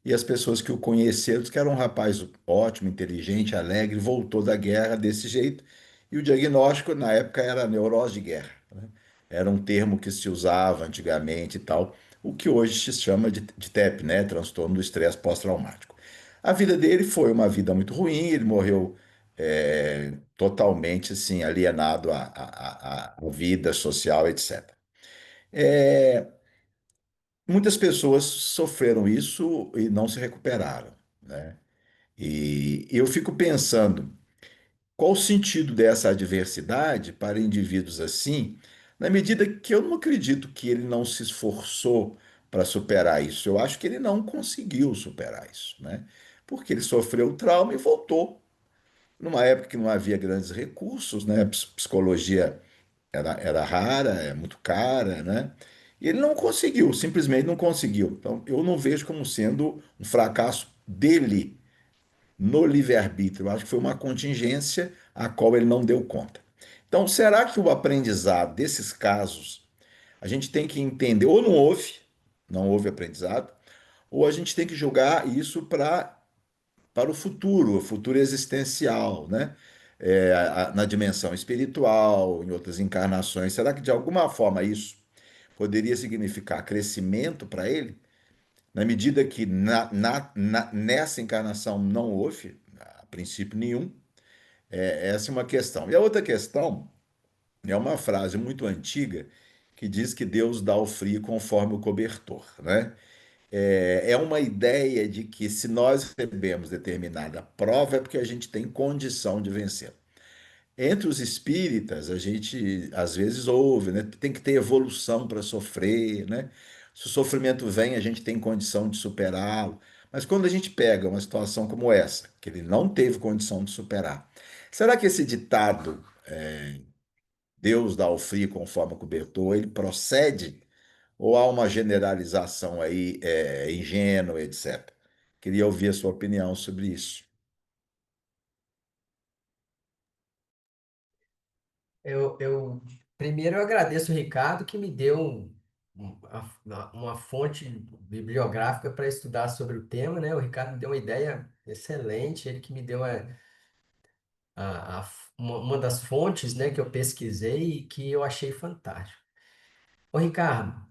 e as pessoas que o conheceram dizem que era um rapaz ótimo, inteligente, alegre, voltou da guerra desse jeito, e o diagnóstico na época era neurose de guerra, né? Era um termo que se usava antigamente e tal, o que hoje se chama de TEP, né? Transtorno do estresse pós-traumático. A vida dele foi uma vida muito ruim, ele morreu totalmente assim, alienado à vida social, etc. É, Muitas pessoas sofreram isso e não se recuperaram, né? E eu fico pensando, qual o sentido dessa adversidade para indivíduos assim, na medida que eu não acredito que ele não se esforçou para superar isso. Eu acho que ele não conseguiu superar isso, né? Porque ele sofreu o trauma e voltou. Numa época que não havia grandes recursos, né? Psicologia era rara, é muito cara, né? E ele não conseguiu, simplesmente não conseguiu. Então, eu não vejo como sendo um fracasso dele no livre-arbítrio. Eu acho que foi uma contingência a qual ele não deu conta. Então, será que o aprendizado desses casos a gente tem que entender, ou não houve aprendizado, ou a gente tem que jogar isso para o futuro existencial, né? Na dimensão espiritual, em outras encarnações. Será que de alguma forma isso poderia significar crescimento para ele? Na medida que nessa encarnação não houve, a princípio nenhum, essa é uma questão. E a outra questão é uma frase muito antiga que diz que Deus dá o frio conforme o cobertor, né? É uma ideia de que se nós recebemos determinada prova é porque a gente tem condição de vencer. Entre os espíritas, a gente às vezes ouve, né? Tem que ter evolução para sofrer, né? Se o sofrimento vem, a gente tem condição de superá-lo. Mas quando a gente pega uma situação como essa, que ele não teve condição de superar, será que esse ditado, Deus dá o frio conforme o cobertor, ele procede? Ou há uma generalização aí, ingênua, etc. Queria ouvir a sua opinião sobre isso. Primeiro eu agradeço o Ricardo que me deu uma fonte bibliográfica para estudar sobre o tema, né? O Ricardo me deu uma ideia excelente, ele que me deu uma das fontes, né, que eu pesquisei e que eu achei fantástico. Ô, Ricardo,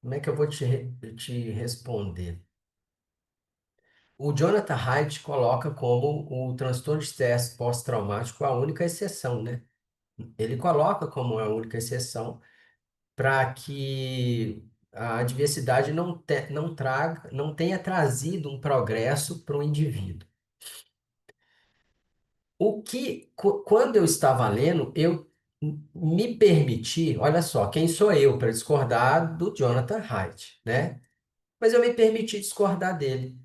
como é que eu vou te responder? O Jonathan Haidt coloca como o transtorno de estresse pós-traumático a única exceção, né? Ele coloca como a única exceção para que a diversidade não tenha trazido um progresso para o indivíduo. Quando eu estava lendo, eu me permitir, olha só, quem sou eu para discordar do Jonathan Haidt, né? Mas eu me permiti discordar dele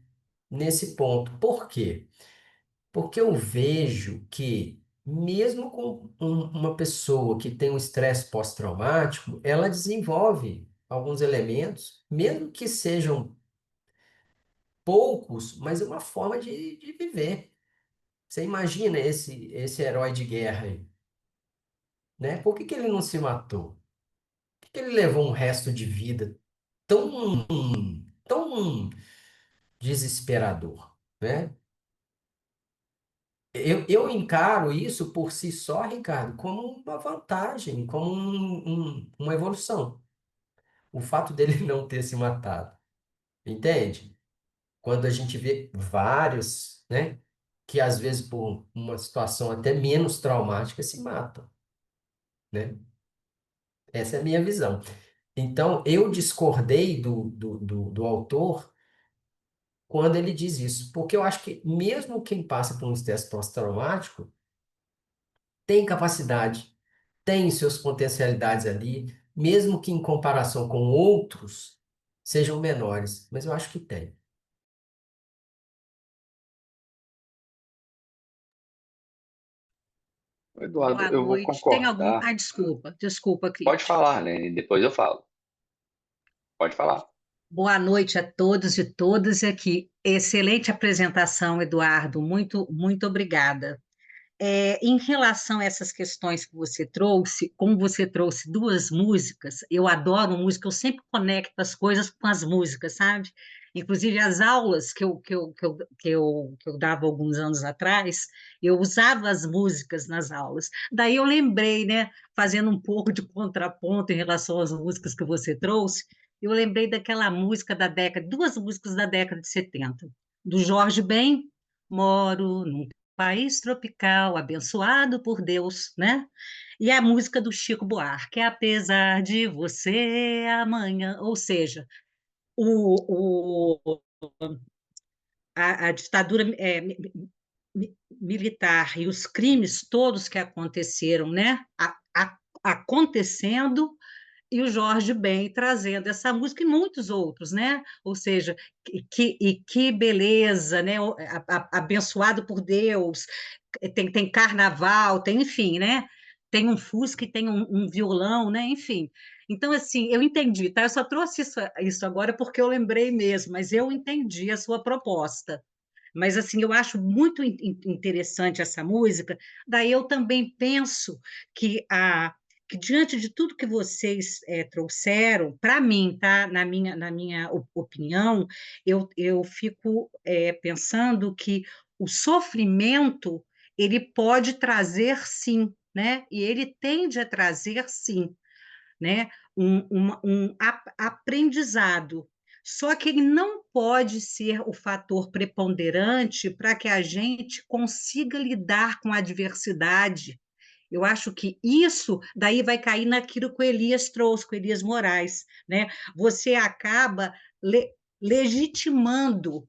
nesse ponto. Por quê? Porque eu vejo que, mesmo com uma pessoa que tem um estresse pós-traumático, ela desenvolve alguns elementos, mesmo que sejam poucos, mas é uma forma de viver. Você imagina esse herói de guerra aí, né? Por que que ele não se matou? Por que que ele levou um resto de vida tão, tão desesperador, né? Eu encaro isso por si só, Ricardo, como uma vantagem, como uma evolução. O fato dele não ter se matado, entende? Quando a gente vê vários, né, que às vezes por uma situação até menos traumática se matam, né? Essa é a minha visão. Então, eu discordei do autor quando ele diz isso, porque eu acho que mesmo quem passa por um estresse pós-traumático tem capacidade, tem suas potencialidades ali, mesmo que em comparação com outros sejam menores, mas eu acho que tem. Eduardo, Boa eu vou noite. Tem algum. concordar. Ai, desculpa, Pode Cleide. falar, né? Depois eu falo. Pode falar. Boa noite a todos e todas aqui. Excelente apresentação, Eduardo. Muito obrigada. Em relação a essas questões que você trouxe, como você trouxe duas músicas, eu adoro música, eu sempre conecto as coisas com as músicas, sabe? Inclusive as aulas que eu dava alguns anos atrás, eu usava as músicas nas aulas. Daí eu lembrei, né, fazendo um pouco de contraponto em relação às músicas que você trouxe, eu lembrei daquela música da década, duas músicas da década de 70, do Jorge Ben, Moro num país tropical, abençoado por Deus, né? E a música do Chico Buarque, apesar de você amanhã, ou seja, o, a ditadura militar e os crimes todos que aconteceram, né? Acontecendo e o Jorge Ben trazendo essa música e muitos outros, né? Ou seja, que beleza, né? Abençoado por Deus, tem carnaval, tem, enfim, né? Tem um fusca e tem um violão, né? Enfim. Então, assim, eu entendi, tá? Eu só trouxe isso agora porque eu lembrei mesmo, mas eu entendi a sua proposta. Mas, assim, eu acho muito interessante essa música. Daí eu também penso que que diante de tudo que vocês trouxeram, para mim, tá? Na minha opinião, eu fico pensando que o sofrimento ele pode trazer sim, né? E ele tende a trazer sim, né? Um aprendizado. Só que ele não pode ser o fator preponderante para que a gente consiga lidar com a adversidade. Eu acho que isso daí vai cair naquilo que o Elias trouxe, com o Elias Moraes, né? Você acaba legitimando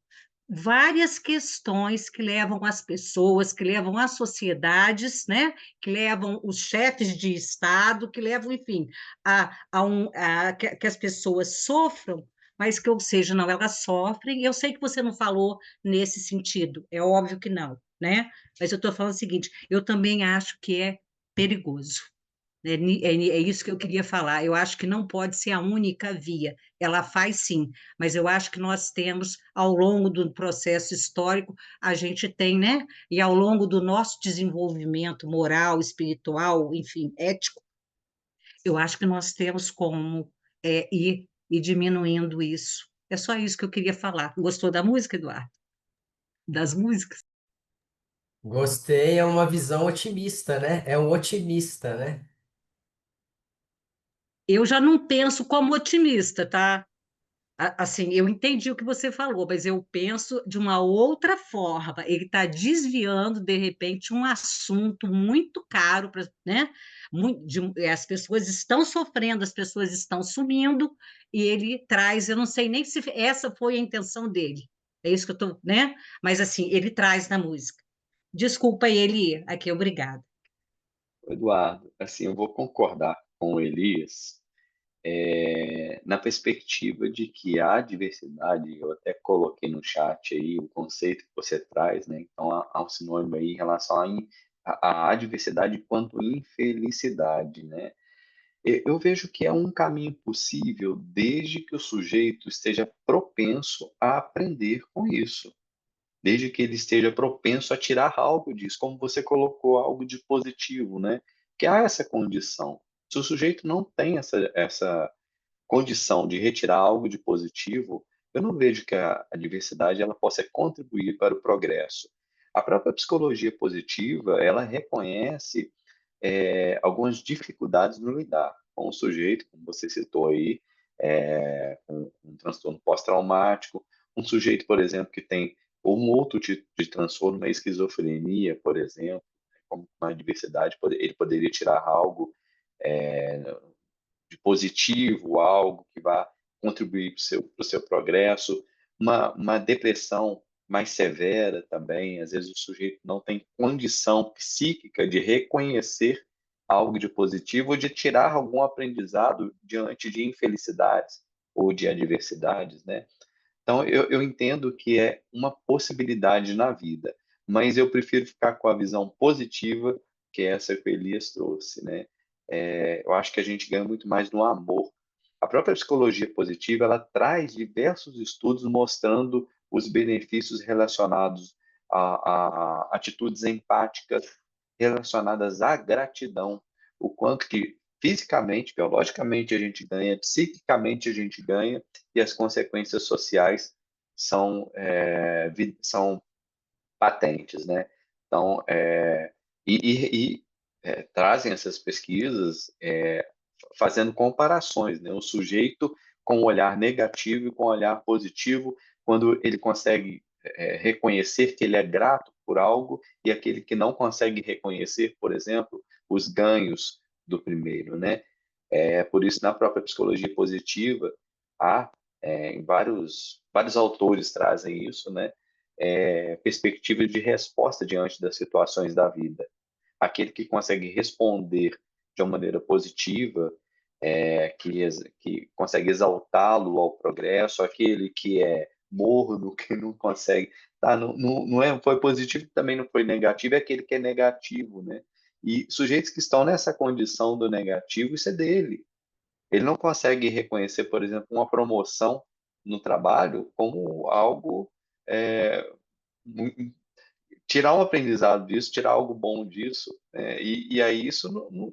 várias questões que levam as pessoas, que levam as sociedades, né? Que levam os chefes de Estado, que levam, enfim, que as pessoas sofram, mas que, ou seja, não, elas sofrem. Eu sei que você não falou nesse sentido, é óbvio que não, né? Mas eu estou falando o seguinte: eu também acho que é perigoso. É isso que eu queria falar. Eu acho que não pode ser a única via. Ela faz sim, mas eu acho que nós temos, ao longo do processo histórico, a gente tem, né? E ao longo do nosso desenvolvimento moral, espiritual, enfim, ético, eu acho que nós temos como ir diminuindo isso. É só isso que eu queria falar. Gostou da música, Eduardo? Das músicas? Gostei, é uma visão otimista, né? É um otimista, né? Eu já não penso como otimista, tá? Assim, eu entendi o que você falou, mas eu penso de uma outra forma. Ele está desviando, de repente, um assunto muito caro, né? As pessoas estão sofrendo, as pessoas estão sumindo, e ele traz, eu não sei nem se essa foi a intenção dele. É isso que eu estou, né? Mas assim, ele traz na música. Desculpa ele aqui, obrigada. Eduardo, assim, eu vou concordar com o Elias, na perspectiva de que a diversidade, eu até coloquei no chat aí o conceito que você traz, né? Então, há um sinônimo aí em relação à diversidade quanto infelicidade, né? Eu vejo que é um caminho possível desde que o sujeito esteja propenso a aprender com isso, desde que ele esteja propenso a tirar algo disso, como você colocou, algo de positivo, né? Que há essa condição. Se o sujeito não tem essa condição de retirar algo de positivo, eu não vejo que a diversidade ela possa contribuir para o progresso. A própria psicologia positiva, ela reconhece algumas dificuldades no lidar com o sujeito, como você citou aí, com um transtorno pós-traumático, um sujeito, por exemplo, que tem um outro tipo de transtorno, uma esquizofrenia, por exemplo, como uma diversidade, ele poderia tirar algo é, de positivo, algo que vá contribuir para o seu progresso, uma depressão mais severa também, às vezes o sujeito não tem condição psíquica de reconhecer algo de positivo ou de tirar algum aprendizado diante de infelicidades ou de adversidades, né? Então, eu entendo que é uma possibilidade na vida, mas eu prefiro ficar com a visão positiva, que é essa que o Elias trouxe, né? Eu acho que a gente ganha muito mais no amor. A própria psicologia positiva, ela traz diversos estudos mostrando os benefícios relacionados a atitudes empáticas relacionadas à gratidão, o quanto que fisicamente, biologicamente a gente ganha, psiquicamente a gente ganha, e as consequências sociais são patentes, né? Então, trazem essas pesquisas fazendo comparações, né? O sujeito com um olhar negativo e com um olhar positivo, quando ele consegue reconhecer que ele é grato por algo, e aquele que não consegue reconhecer, por exemplo, os ganhos do primeiro, né? Por isso, na própria psicologia positiva, há, em vários autores trazem isso, né? Perspectiva de resposta diante das situações da vida. Aquele que consegue responder de uma maneira positiva, que consegue exaltá-lo ao progresso, aquele que é morno, que não consegue, tá? Foi positivo, também não foi negativo, é aquele que é negativo, né? E sujeitos que estão nessa condição do negativo, isso é dele. Ele não consegue reconhecer, por exemplo, uma promoção no trabalho como algo, é, mu- tirar um aprendizado disso, tirar algo bom disso, e aí isso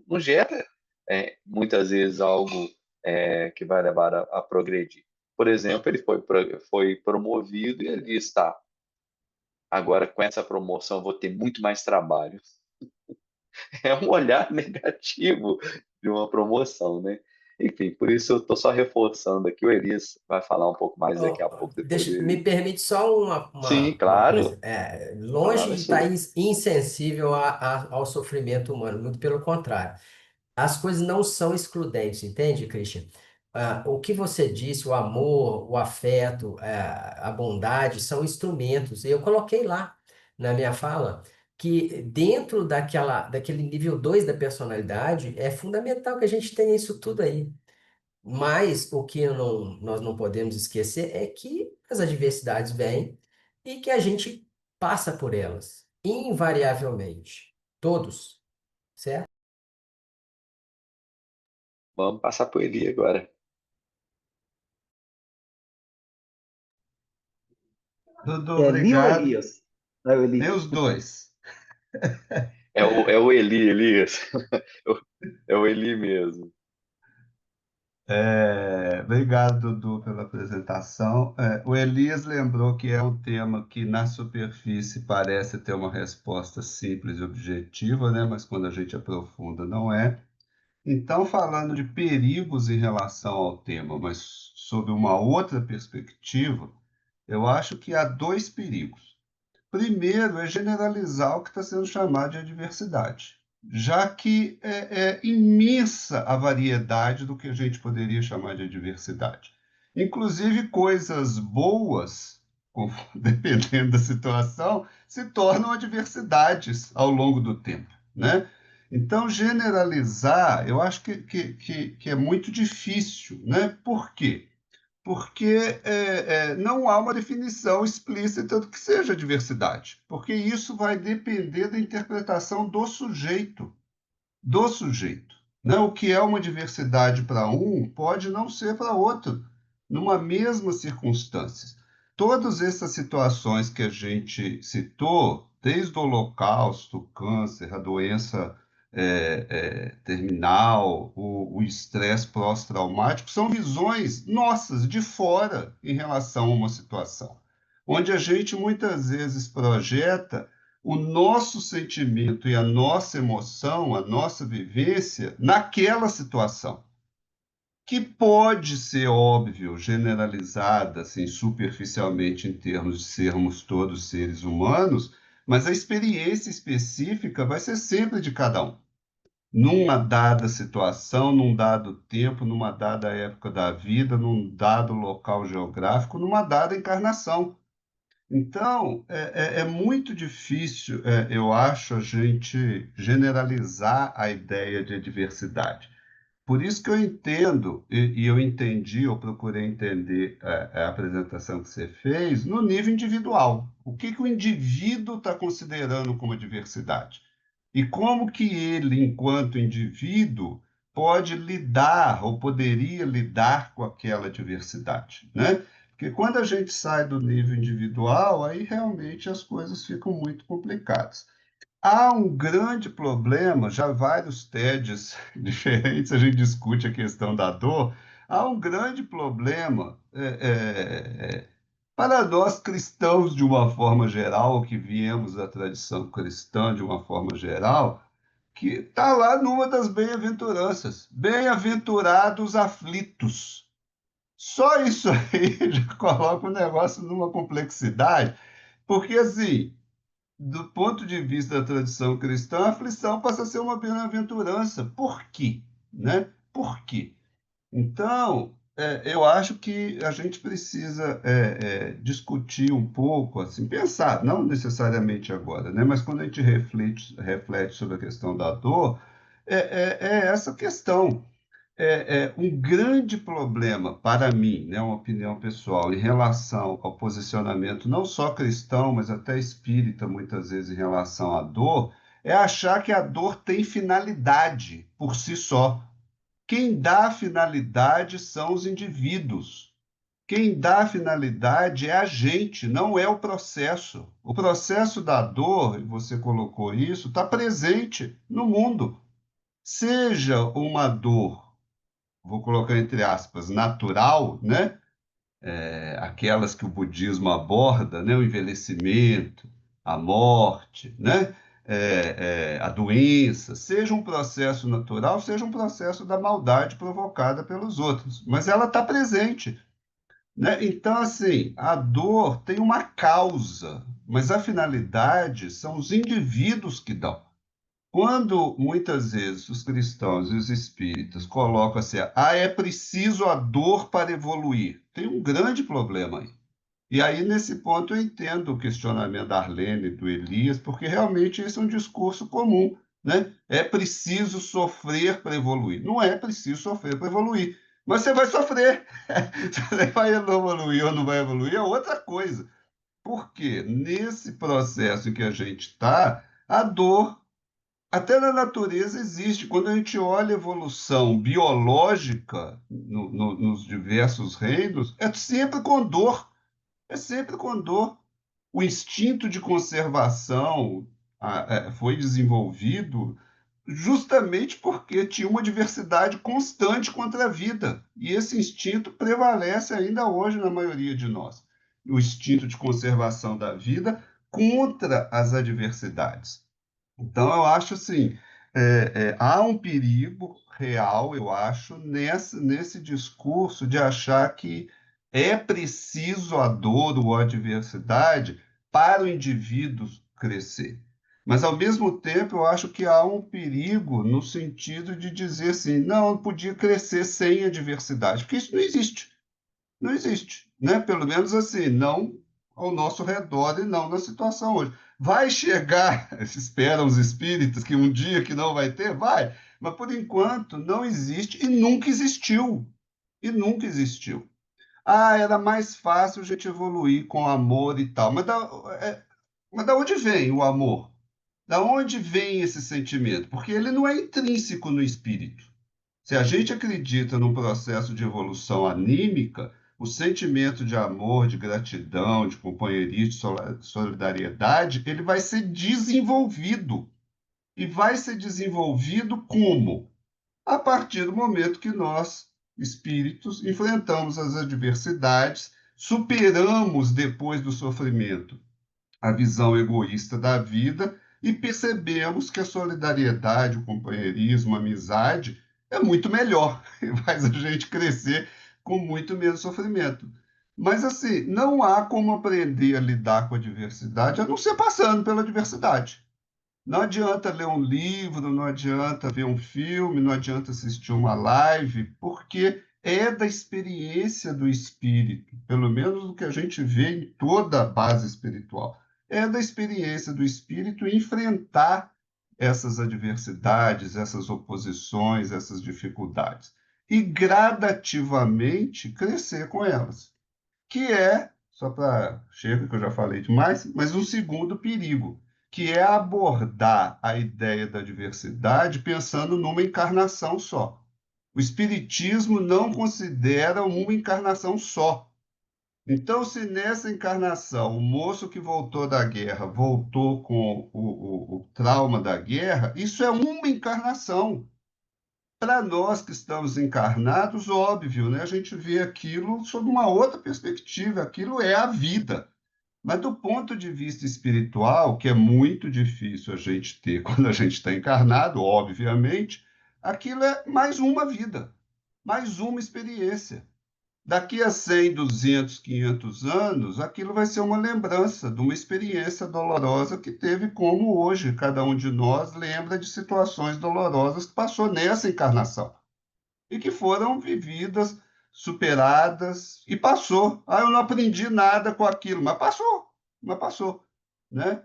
não gera, muitas vezes, algo que vai levar a progredir. Por exemplo, ele foi promovido e ele diz, tá, agora com essa promoção eu vou ter muito mais trabalho. É um olhar negativo de uma promoção, né? Enfim, por isso eu estou só reforçando aqui. O Elias vai falar um pouco mais daqui a pouco, depois Me dele. permite só Sim, uma coisa. claro, a Longe palavra é de estar sua. insensível ao sofrimento humano, muito pelo contrário. As coisas não são excludentes, entende, Christian? O que você disse, o amor, o afeto, a bondade, são instrumentos. E eu coloquei lá na minha fala que dentro daquele nível 2 da personalidade, é fundamental que a gente tenha isso tudo aí. Mas o que nós não podemos esquecer é que as adversidades vêm e que a gente passa por elas, invariavelmente. Todos, certo? Vamos passar por Eli agora. Dudu, É Li ou obrigado. Elias? É o Tem Elias. os dois. É o Eli, Elias. É o Eli mesmo. Obrigado, Dudu, pela apresentação. O Elias lembrou que é um tema que, na superfície, parece ter uma resposta simples e objetiva, né? Mas quando a gente aprofunda, não é. Então, falando de perigos em relação ao tema, mas sob uma outra perspectiva, eu acho que há dois perigos. Primeiro é generalizar o que está sendo chamado de adversidade, já que é imensa a variedade do que a gente poderia chamar de adversidade. Inclusive, coisas boas, dependendo da situação, se tornam adversidades ao longo do tempo, né? Então, generalizar, eu acho que é muito difícil, né? Por quê? Porque não há uma definição explícita do que seja diversidade, porque isso vai depender da interpretação do sujeito, né? O que é uma diversidade para um pode não ser para outro, numa mesma circunstância. Todas essas situações que a gente citou, desde o Holocausto, o câncer, a doença terminal, o estresse pós-traumático, são visões nossas, de fora, em relação a uma situação, onde a gente muitas vezes projeta o nosso sentimento e a nossa emoção, a nossa vivência naquela situação, que pode ser óbvio, generalizada, assim, superficialmente em termos de sermos todos seres humanos, mas a experiência específica vai ser sempre de cada um. Numa dada situação, num dado tempo, numa dada época da vida, num dado local geográfico, numa dada encarnação. Então, é muito difícil, eu acho, a gente generalizar a ideia de diversidade. Por isso que eu entendo, e eu entendi, eu procurei entender a apresentação que você fez, no nível individual. O que o indivíduo está considerando como diversidade? E como que ele, enquanto indivíduo, pode lidar ou poderia lidar com aquela diversidade, né? Porque quando a gente sai do nível individual, aí realmente as coisas ficam muito complicadas. Há um grande problema, já vários TEDs diferentes, a gente discute a questão da dor. Há um grande problema para nós cristãos, de uma forma geral, que viemos da tradição cristã, de uma forma geral, que está lá numa das bem-aventuranças. Bem-aventurados aflitos. Só isso aí já coloca o negócio numa complexidade, porque, assim, do ponto de vista da tradição cristã, a aflição passa a ser uma bem-aventurança. Por quê? Né? Por quê? Então, eu acho que a gente precisa discutir um pouco, assim, pensar, não necessariamente agora, né? Mas quando a gente reflete sobre a questão da dor, é essa questão. Um grande problema para mim, né, uma opinião pessoal, em relação ao posicionamento não só cristão, mas até espírita, muitas vezes, em relação à dor, é achar que a dor tem finalidade por si só. Quem dá a finalidade são os indivíduos. Quem dá a finalidade é a gente, não é o processo. O processo da dor, e você colocou isso, está presente no mundo. Seja uma dor, vou colocar entre aspas, natural, né? Aquelas que o budismo aborda, né? O envelhecimento, a morte, né? A doença, seja um processo natural, seja um processo da maldade provocada pelos outros, mas ela está presente, né? Então, assim, a dor tem uma causa, mas a finalidade são os indivíduos que dão. Quando muitas vezes os cristãos e os espíritas colocam assim, é preciso a dor para evoluir, tem um grande problema aí. E aí, nesse ponto, eu entendo o questionamento da Arlene e do Elias, porque realmente esse é um discurso comum, né? É preciso sofrer para evoluir. Não é preciso sofrer para evoluir, mas você vai sofrer. Se você vai evoluir ou não vai evoluir é outra coisa. Porque nesse processo em que a gente está, a dor até na natureza existe. Quando a gente olha a evolução biológica nos diversos reinos, é sempre com dor. É sempre com dor. O instinto de conservação foi desenvolvido justamente porque tinha uma diversidade constante contra a vida. E esse instinto prevalece ainda hoje na maioria de nós. O instinto de conservação da vida contra as adversidades. Então, eu acho assim, há um perigo real, eu acho, nesse discurso de achar que é preciso a dor ou a adversidade para o indivíduo crescer. Mas, ao mesmo tempo, eu acho que há um perigo no sentido de dizer assim, não, eu podia crescer sem adversidade, porque isso não existe. Não existe, né? Pelo menos assim, não ao nosso redor e não na situação hoje. Vai chegar, esperam os espíritos, que um dia que não vai ter? Vai. Mas, por enquanto, não existe e nunca existiu. E nunca existiu. Ah, era mais fácil a gente evoluir com amor e tal. Mas da onde vem o amor? Da onde vem esse sentimento? Porque ele não é intrínseco no espírito. Se a gente acredita num processo de evolução anímica, o sentimento de amor, de gratidão, de companheirismo, de solidariedade, ele vai ser desenvolvido. E vai ser desenvolvido como? A partir do momento que nós, espíritos, enfrentamos as adversidades, superamos depois do sofrimento a visão egoísta da vida e percebemos que a solidariedade, o companheirismo, a amizade é muito melhor e faz a gente crescer com muito menos sofrimento. Mas, assim, não há como aprender a lidar com a diversidade a não ser passando pela diversidade. Não adianta ler um livro, não adianta ver um filme, não adianta assistir uma live, porque é da experiência do espírito, pelo menos o que a gente vê em toda a base espiritual. É da experiência do espírito enfrentar essas adversidades, essas oposições, essas dificuldades, e gradativamente crescer com elas, que é, só para, chega que eu já falei demais, mas um segundo perigo, que é abordar a ideia da diversidade pensando numa encarnação só. O Espiritismo não considera uma encarnação só. Então, se nessa encarnação o moço que voltou da guerra voltou com o trauma da guerra, isso é uma encarnação. Para nós que estamos encarnados, óbvio, né? A gente vê aquilo sob uma outra perspectiva, aquilo é a vida. Mas do ponto de vista espiritual, que é muito difícil a gente ter quando a gente está encarnado, obviamente, aquilo é mais uma vida, mais uma experiência. Daqui a 100, 200, 500 anos, aquilo vai ser uma lembrança de uma experiência dolorosa que teve, como hoje cada um de nós lembra de situações dolorosas que passou nessa encarnação e que foram vividas, superadas e passou. Ah, eu não aprendi nada com aquilo, mas passou, né?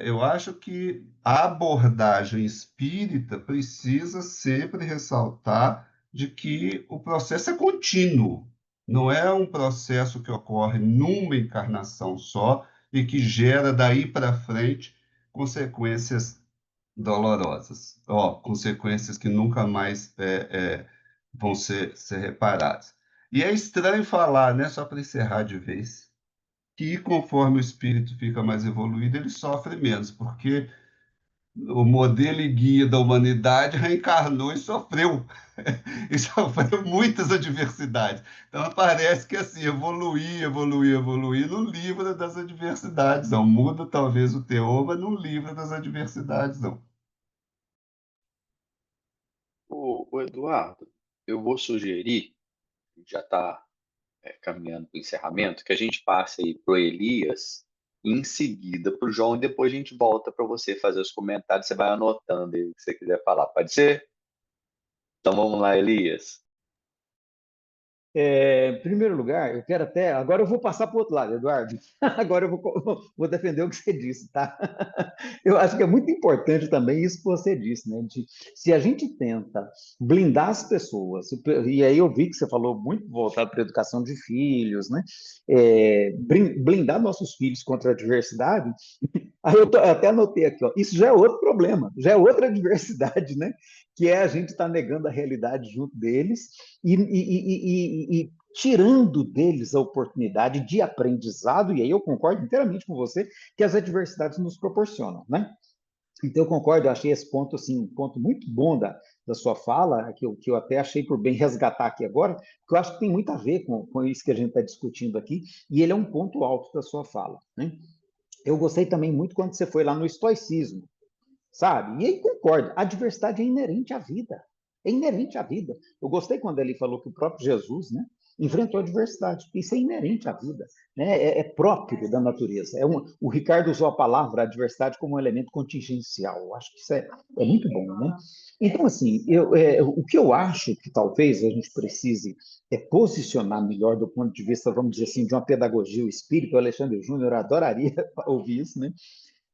Eu acho que a abordagem espírita precisa sempre ressaltar de que o processo é contínuo, não é um processo que ocorre numa encarnação só e que gera daí para frente consequências dolorosas, consequências que nunca mais vão ser reparadas. E é estranho falar, né, só para encerrar de vez, que conforme o espírito fica mais evoluído, ele sofre menos, porque o modelo e guia da humanidade reencarnou e sofreu, e sofreu muitas adversidades. Então parece que assim, evoluir, não livra das adversidades, não. Muda talvez o teor, mas não livra das adversidades, não. O Eduardo, eu vou sugerir, já está caminhando para o encerramento, que a gente passe aí para o Elias, e em seguida para o João, e depois a gente volta para você fazer os comentários, você vai anotando aí o que você quiser falar. Pode ser? Então vamos lá, Elias. Em primeiro lugar, eu quero até. Agora eu vou passar para o outro lado, Eduardo. Agora eu vou defender o que você disse, tá? Eu acho que é muito importante também isso que você disse, né? Se a gente tenta blindar as pessoas, e aí eu vi que você falou muito voltado para a educação de filhos, né? Blindar nossos filhos contra a adversidade. Aí eu até anotei aqui, ó, isso já é outro problema, já é outra adversidade, né? Que é a gente estar negando a realidade junto deles e tirando deles a oportunidade de aprendizado, e aí eu concordo inteiramente com você, que as adversidades nos proporcionam, né? Então, eu concordo, eu achei esse ponto, assim, um ponto muito bom da sua fala, que eu até achei por bem resgatar aqui agora, porque eu acho que tem muito a ver com isso que a gente está discutindo aqui, e ele é um ponto alto da sua fala, né? Eu gostei também muito quando você foi lá no estoicismo, sabe? E aí concordo, a diversidade é inerente à vida. É inerente à vida. Eu gostei quando ele falou que o próprio Jesus, né? enfrentou a adversidade. Isso é inerente à vida, né? É próprio da natureza. O Ricardo usou a palavra adversidade como um elemento contingencial. Eu acho que isso é muito bom, né? Então, assim, o que eu acho que talvez a gente precise posicionar melhor do ponto de vista, vamos dizer assim, de uma pedagogia, o espírito, o Alexandre Júnior adoraria ouvir isso, né?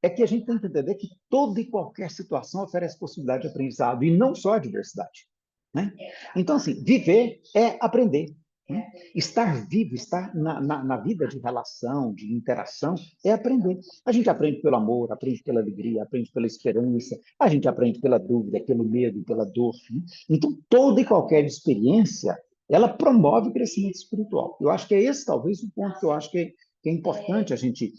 É que a gente tem que entender que toda e qualquer situação oferece possibilidade de aprendizado, e não só a diversidade. Né? Então, assim, viver é aprender. Né? Estar vivo, estar na vida de relação, de interação, é aprender. A gente aprende pelo amor, aprende pela alegria, aprende pela esperança, a gente aprende pela dúvida, pelo medo, pela dor. Né? Então, toda e qualquer experiência, ela promove o crescimento espiritual. Eu acho que é esse, talvez, o ponto que eu acho que é importante a gente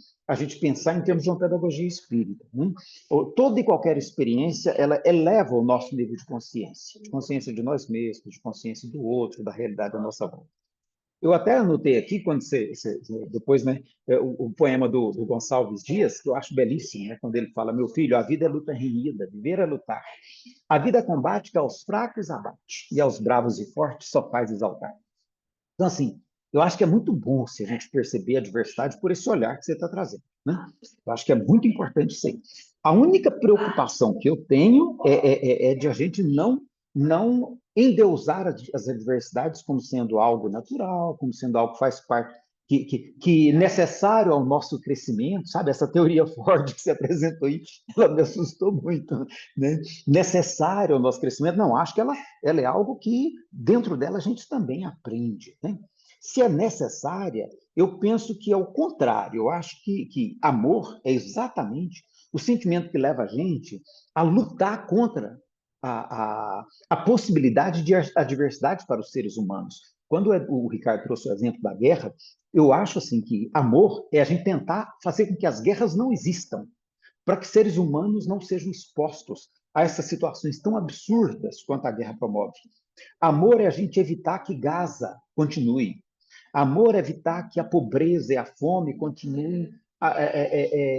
pensar em termos de uma pedagogia espírita. Né? Toda e qualquer experiência, ela eleva o nosso nível de consciência de nós mesmos, de consciência do outro, da realidade da nossa volta. Eu até anotei aqui, quando depois, né, o poema do Gonçalves Dias, que eu acho belíssimo, né, quando ele fala: meu filho, a vida é luta renhida, viver é lutar. A vida é combate que aos fracos abate, e aos bravos e fortes só faz exaltar. Então, assim, eu acho que é muito bom se a gente perceber a diversidade por esse olhar que você está trazendo. Né? Eu acho que é muito importante isso aí. A única preocupação que eu tenho é de a gente não endeusar as adversidades como sendo algo natural, como sendo algo que faz parte, que necessário ao nosso crescimento, sabe? Essa teoria Ford que você apresentou aí, ela me assustou muito, né? Necessário ao nosso crescimento. Não, acho que ela é algo que dentro dela a gente também aprende. Né? Se é necessária, eu penso que é o contrário. Eu acho que amor é exatamente o sentimento que leva a gente a lutar contra a possibilidade de adversidade para os seres humanos. Quando o Ricardo trouxe o exemplo da guerra, eu acho assim que amor é a gente tentar fazer com que as guerras não existam, para que seres humanos não sejam expostos a essas situações tão absurdas quanto a guerra promove. Amor é a gente evitar que Gaza continue. Amor é evitar que a pobreza e a fome continuem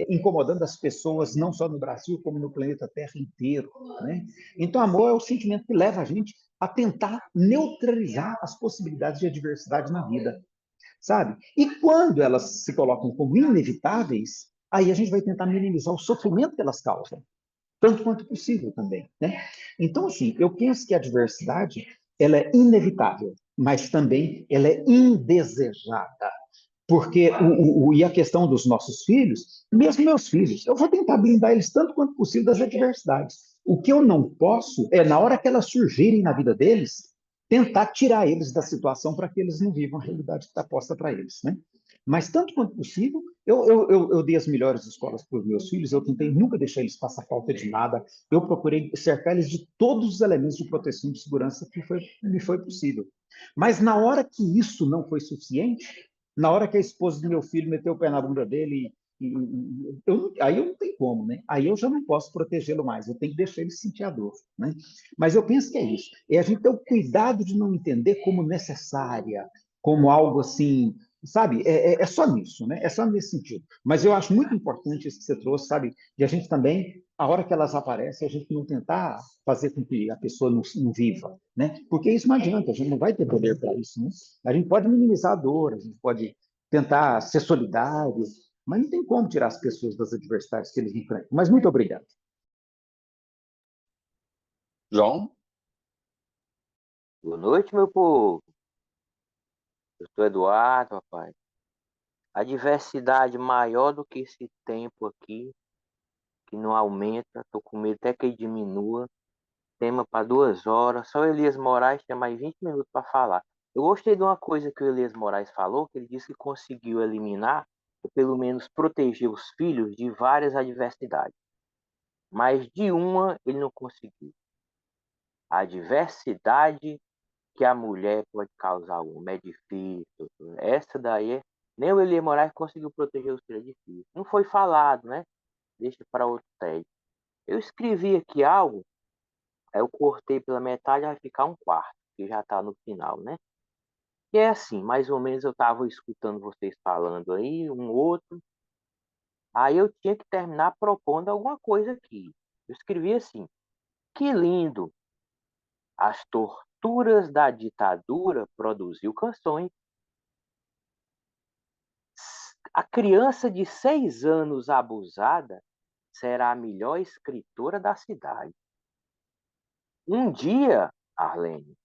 incomodando as pessoas, não só no Brasil, como no planeta Terra inteiro. Né? Então, amor é o sentimento que leva a gente a tentar neutralizar as possibilidades de adversidade na vida, sabe? E quando elas se colocam como inevitáveis, aí a gente vai tentar minimizar o sofrimento que elas causam, tanto quanto possível também, né? Então, assim, eu penso que a diversidade, ela é inevitável, mas também ela é indesejada. Porque e a questão dos nossos filhos, mesmo meus filhos, eu vou tentar blindar eles tanto quanto possível das adversidades. O que eu não posso é, na hora que elas surgirem na vida deles, tentar tirar eles da situação para que eles não vivam a realidade que está posta para eles, né? Mas tanto quanto possível, eu dei as melhores escolas para os meus filhos, eu tentei nunca deixar eles passar falta de nada, eu procurei cercar eles de todos os elementos de proteção e de segurança que me foi possível. Mas na hora que isso não foi suficiente, na hora que a esposa do meu filho meteu o pé na bunda dele, aí eu não tenho como, né? Aí eu já não posso protegê-lo mais, eu tenho que deixar ele sentir a dor, né? Mas eu penso que é isso. É a gente ter o cuidado de não entender como necessária, como algo assim, sabe? É só nisso, né? É só nesse sentido. Mas eu acho muito importante isso que você trouxe, sabe? De a gente também, a hora que elas aparecem, a gente não tentar fazer com que a pessoa não viva, né? Porque isso não adianta, a gente não vai ter poder para isso, né? A gente pode minimizar a dor, a gente pode tentar ser solidário, mas não tem como tirar as pessoas das adversidades que eles enfrentam. Mas muito obrigado. João? Boa noite, meu povo. Eu sou Eduardo, rapaz. A diversidade maior do que esse tempo aqui, que não aumenta, tô com medo até que diminua. Tema para 2 horas. Só o Elias Moraes tem mais 20 minutos para falar. Eu gostei de uma coisa que o Elias Moraes falou, que ele disse que conseguiu eliminar, ou pelo menos proteger os filhos de várias adversidades. Mas de uma ele não conseguiu. A diversidade que a mulher pode causar ao homem é difícil. Essa daí, nem o Elias Moraes conseguiu proteger os filhos, é difícil. Não foi falado, né? Deixa para outro TED. Eu escrevi aqui algo, aí eu cortei pela metade, vai ficar um quarto, que já está no final, né? E é assim, mais ou menos eu estava escutando vocês falando aí, um outro, aí eu tinha que terminar propondo alguma coisa aqui. Eu escrevi assim: que lindo, Astor, torturas da ditadura produziu canções. A criança de 6 anos abusada será a melhor escritora da cidade. Um dia, Arlene,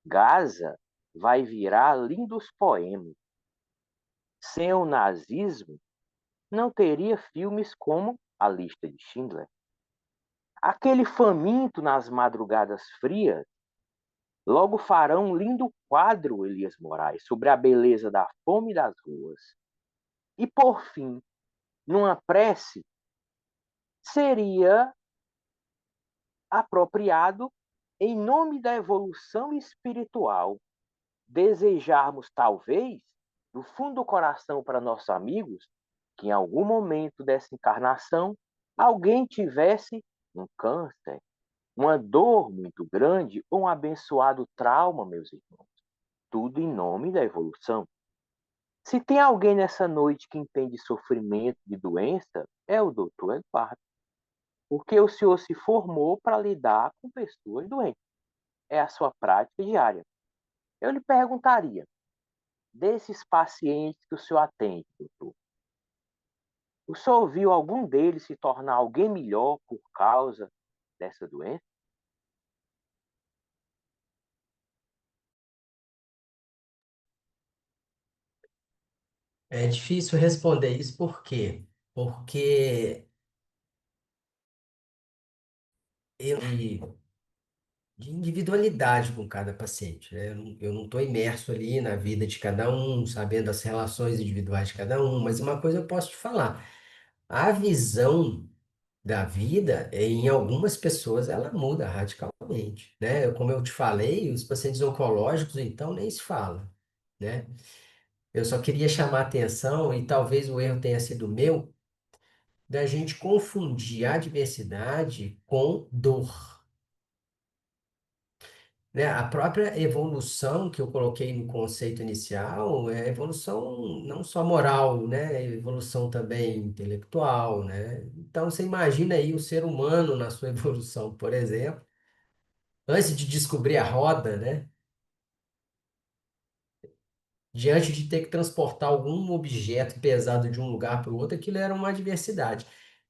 Gaza vai virar lindos poemas. Sem o nazismo, não teria filmes como A Lista de Schindler. Aquele faminto nas madrugadas frias logo fará um lindo quadro, Elias Moraes, sobre a beleza da fome das ruas. E, por fim, numa prece, seria apropriado, em nome da evolução espiritual, desejarmos, talvez, do fundo do coração para nossos amigos, que em algum momento dessa encarnação, alguém tivesse um câncer, uma dor muito grande ou um abençoado trauma, meus irmãos. Tudo em nome da evolução. Se tem alguém nessa noite que entende sofrimento de doença, é o Dr. Eduardo. Porque o senhor se formou para lidar com pessoas doentes. É a sua prática diária. Eu lhe perguntaria, desses pacientes que o senhor atende, doutor, o senhor viu algum deles se tornar alguém melhor por causa dessa doença? É difícil responder isso, por quê? Porque eu de individualidade com cada paciente, né? Eu não estou imerso ali na vida de cada um, sabendo as relações individuais de cada um, mas uma coisa eu posso te falar, a visão da vida, em algumas pessoas, ela muda radicalmente, né? Como eu te falei, os pacientes oncológicos, então, nem se fala, né? Eu só queria chamar a atenção, e talvez o erro tenha sido meu, da gente confundir a diversidade com dor, né? A própria evolução que eu coloquei no conceito inicial é evolução não só moral, né? É evolução também intelectual, né? Então você imagina aí o ser humano na sua evolução, por exemplo, antes de descobrir a roda, né? Diante de ter que transportar algum objeto pesado de um lugar para o outro, aquilo era uma adversidade.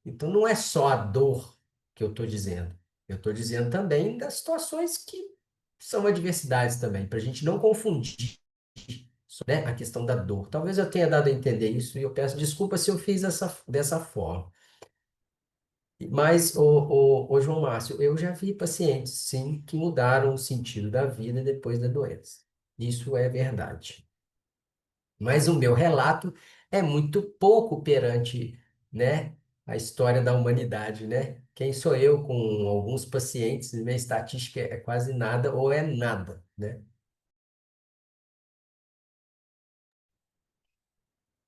Então não é só a dor que eu estou dizendo. Eu estou dizendo também das situações que são adversidades também, para a gente não confundir, né, a questão da dor. Talvez eu tenha dado a entender isso e eu peço desculpa se eu fiz dessa forma. Mas, ô João Márcio, eu já vi pacientes, sim, que mudaram o sentido da vida depois da doença. Isso é verdade. Mas o meu relato é muito pouco perante, né, a história da humanidade, né? Quem sou eu com alguns pacientes? Minha estatística é quase nada ou é nada, né?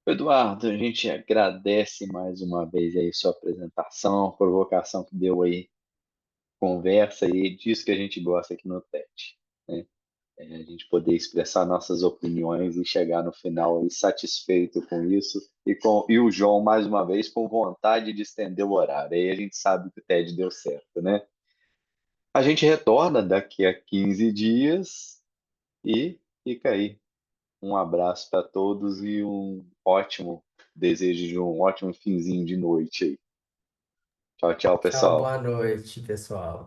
Eduardo, a gente agradece mais uma vez aí sua apresentação, a provocação que deu aí, conversa aí, disso que a gente gosta aqui no TED, né? A gente poder expressar nossas opiniões e chegar no final aí satisfeito com isso e o João mais uma vez com vontade de estender o horário. Aí a gente sabe que o TED deu certo, né? A gente retorna daqui a 15 dias e fica aí. Um abraço para todos e um ótimo desejo de um ótimo finzinho de noite aí. Tchau, tchau, Tchau, pessoal. boa noite, pessoal.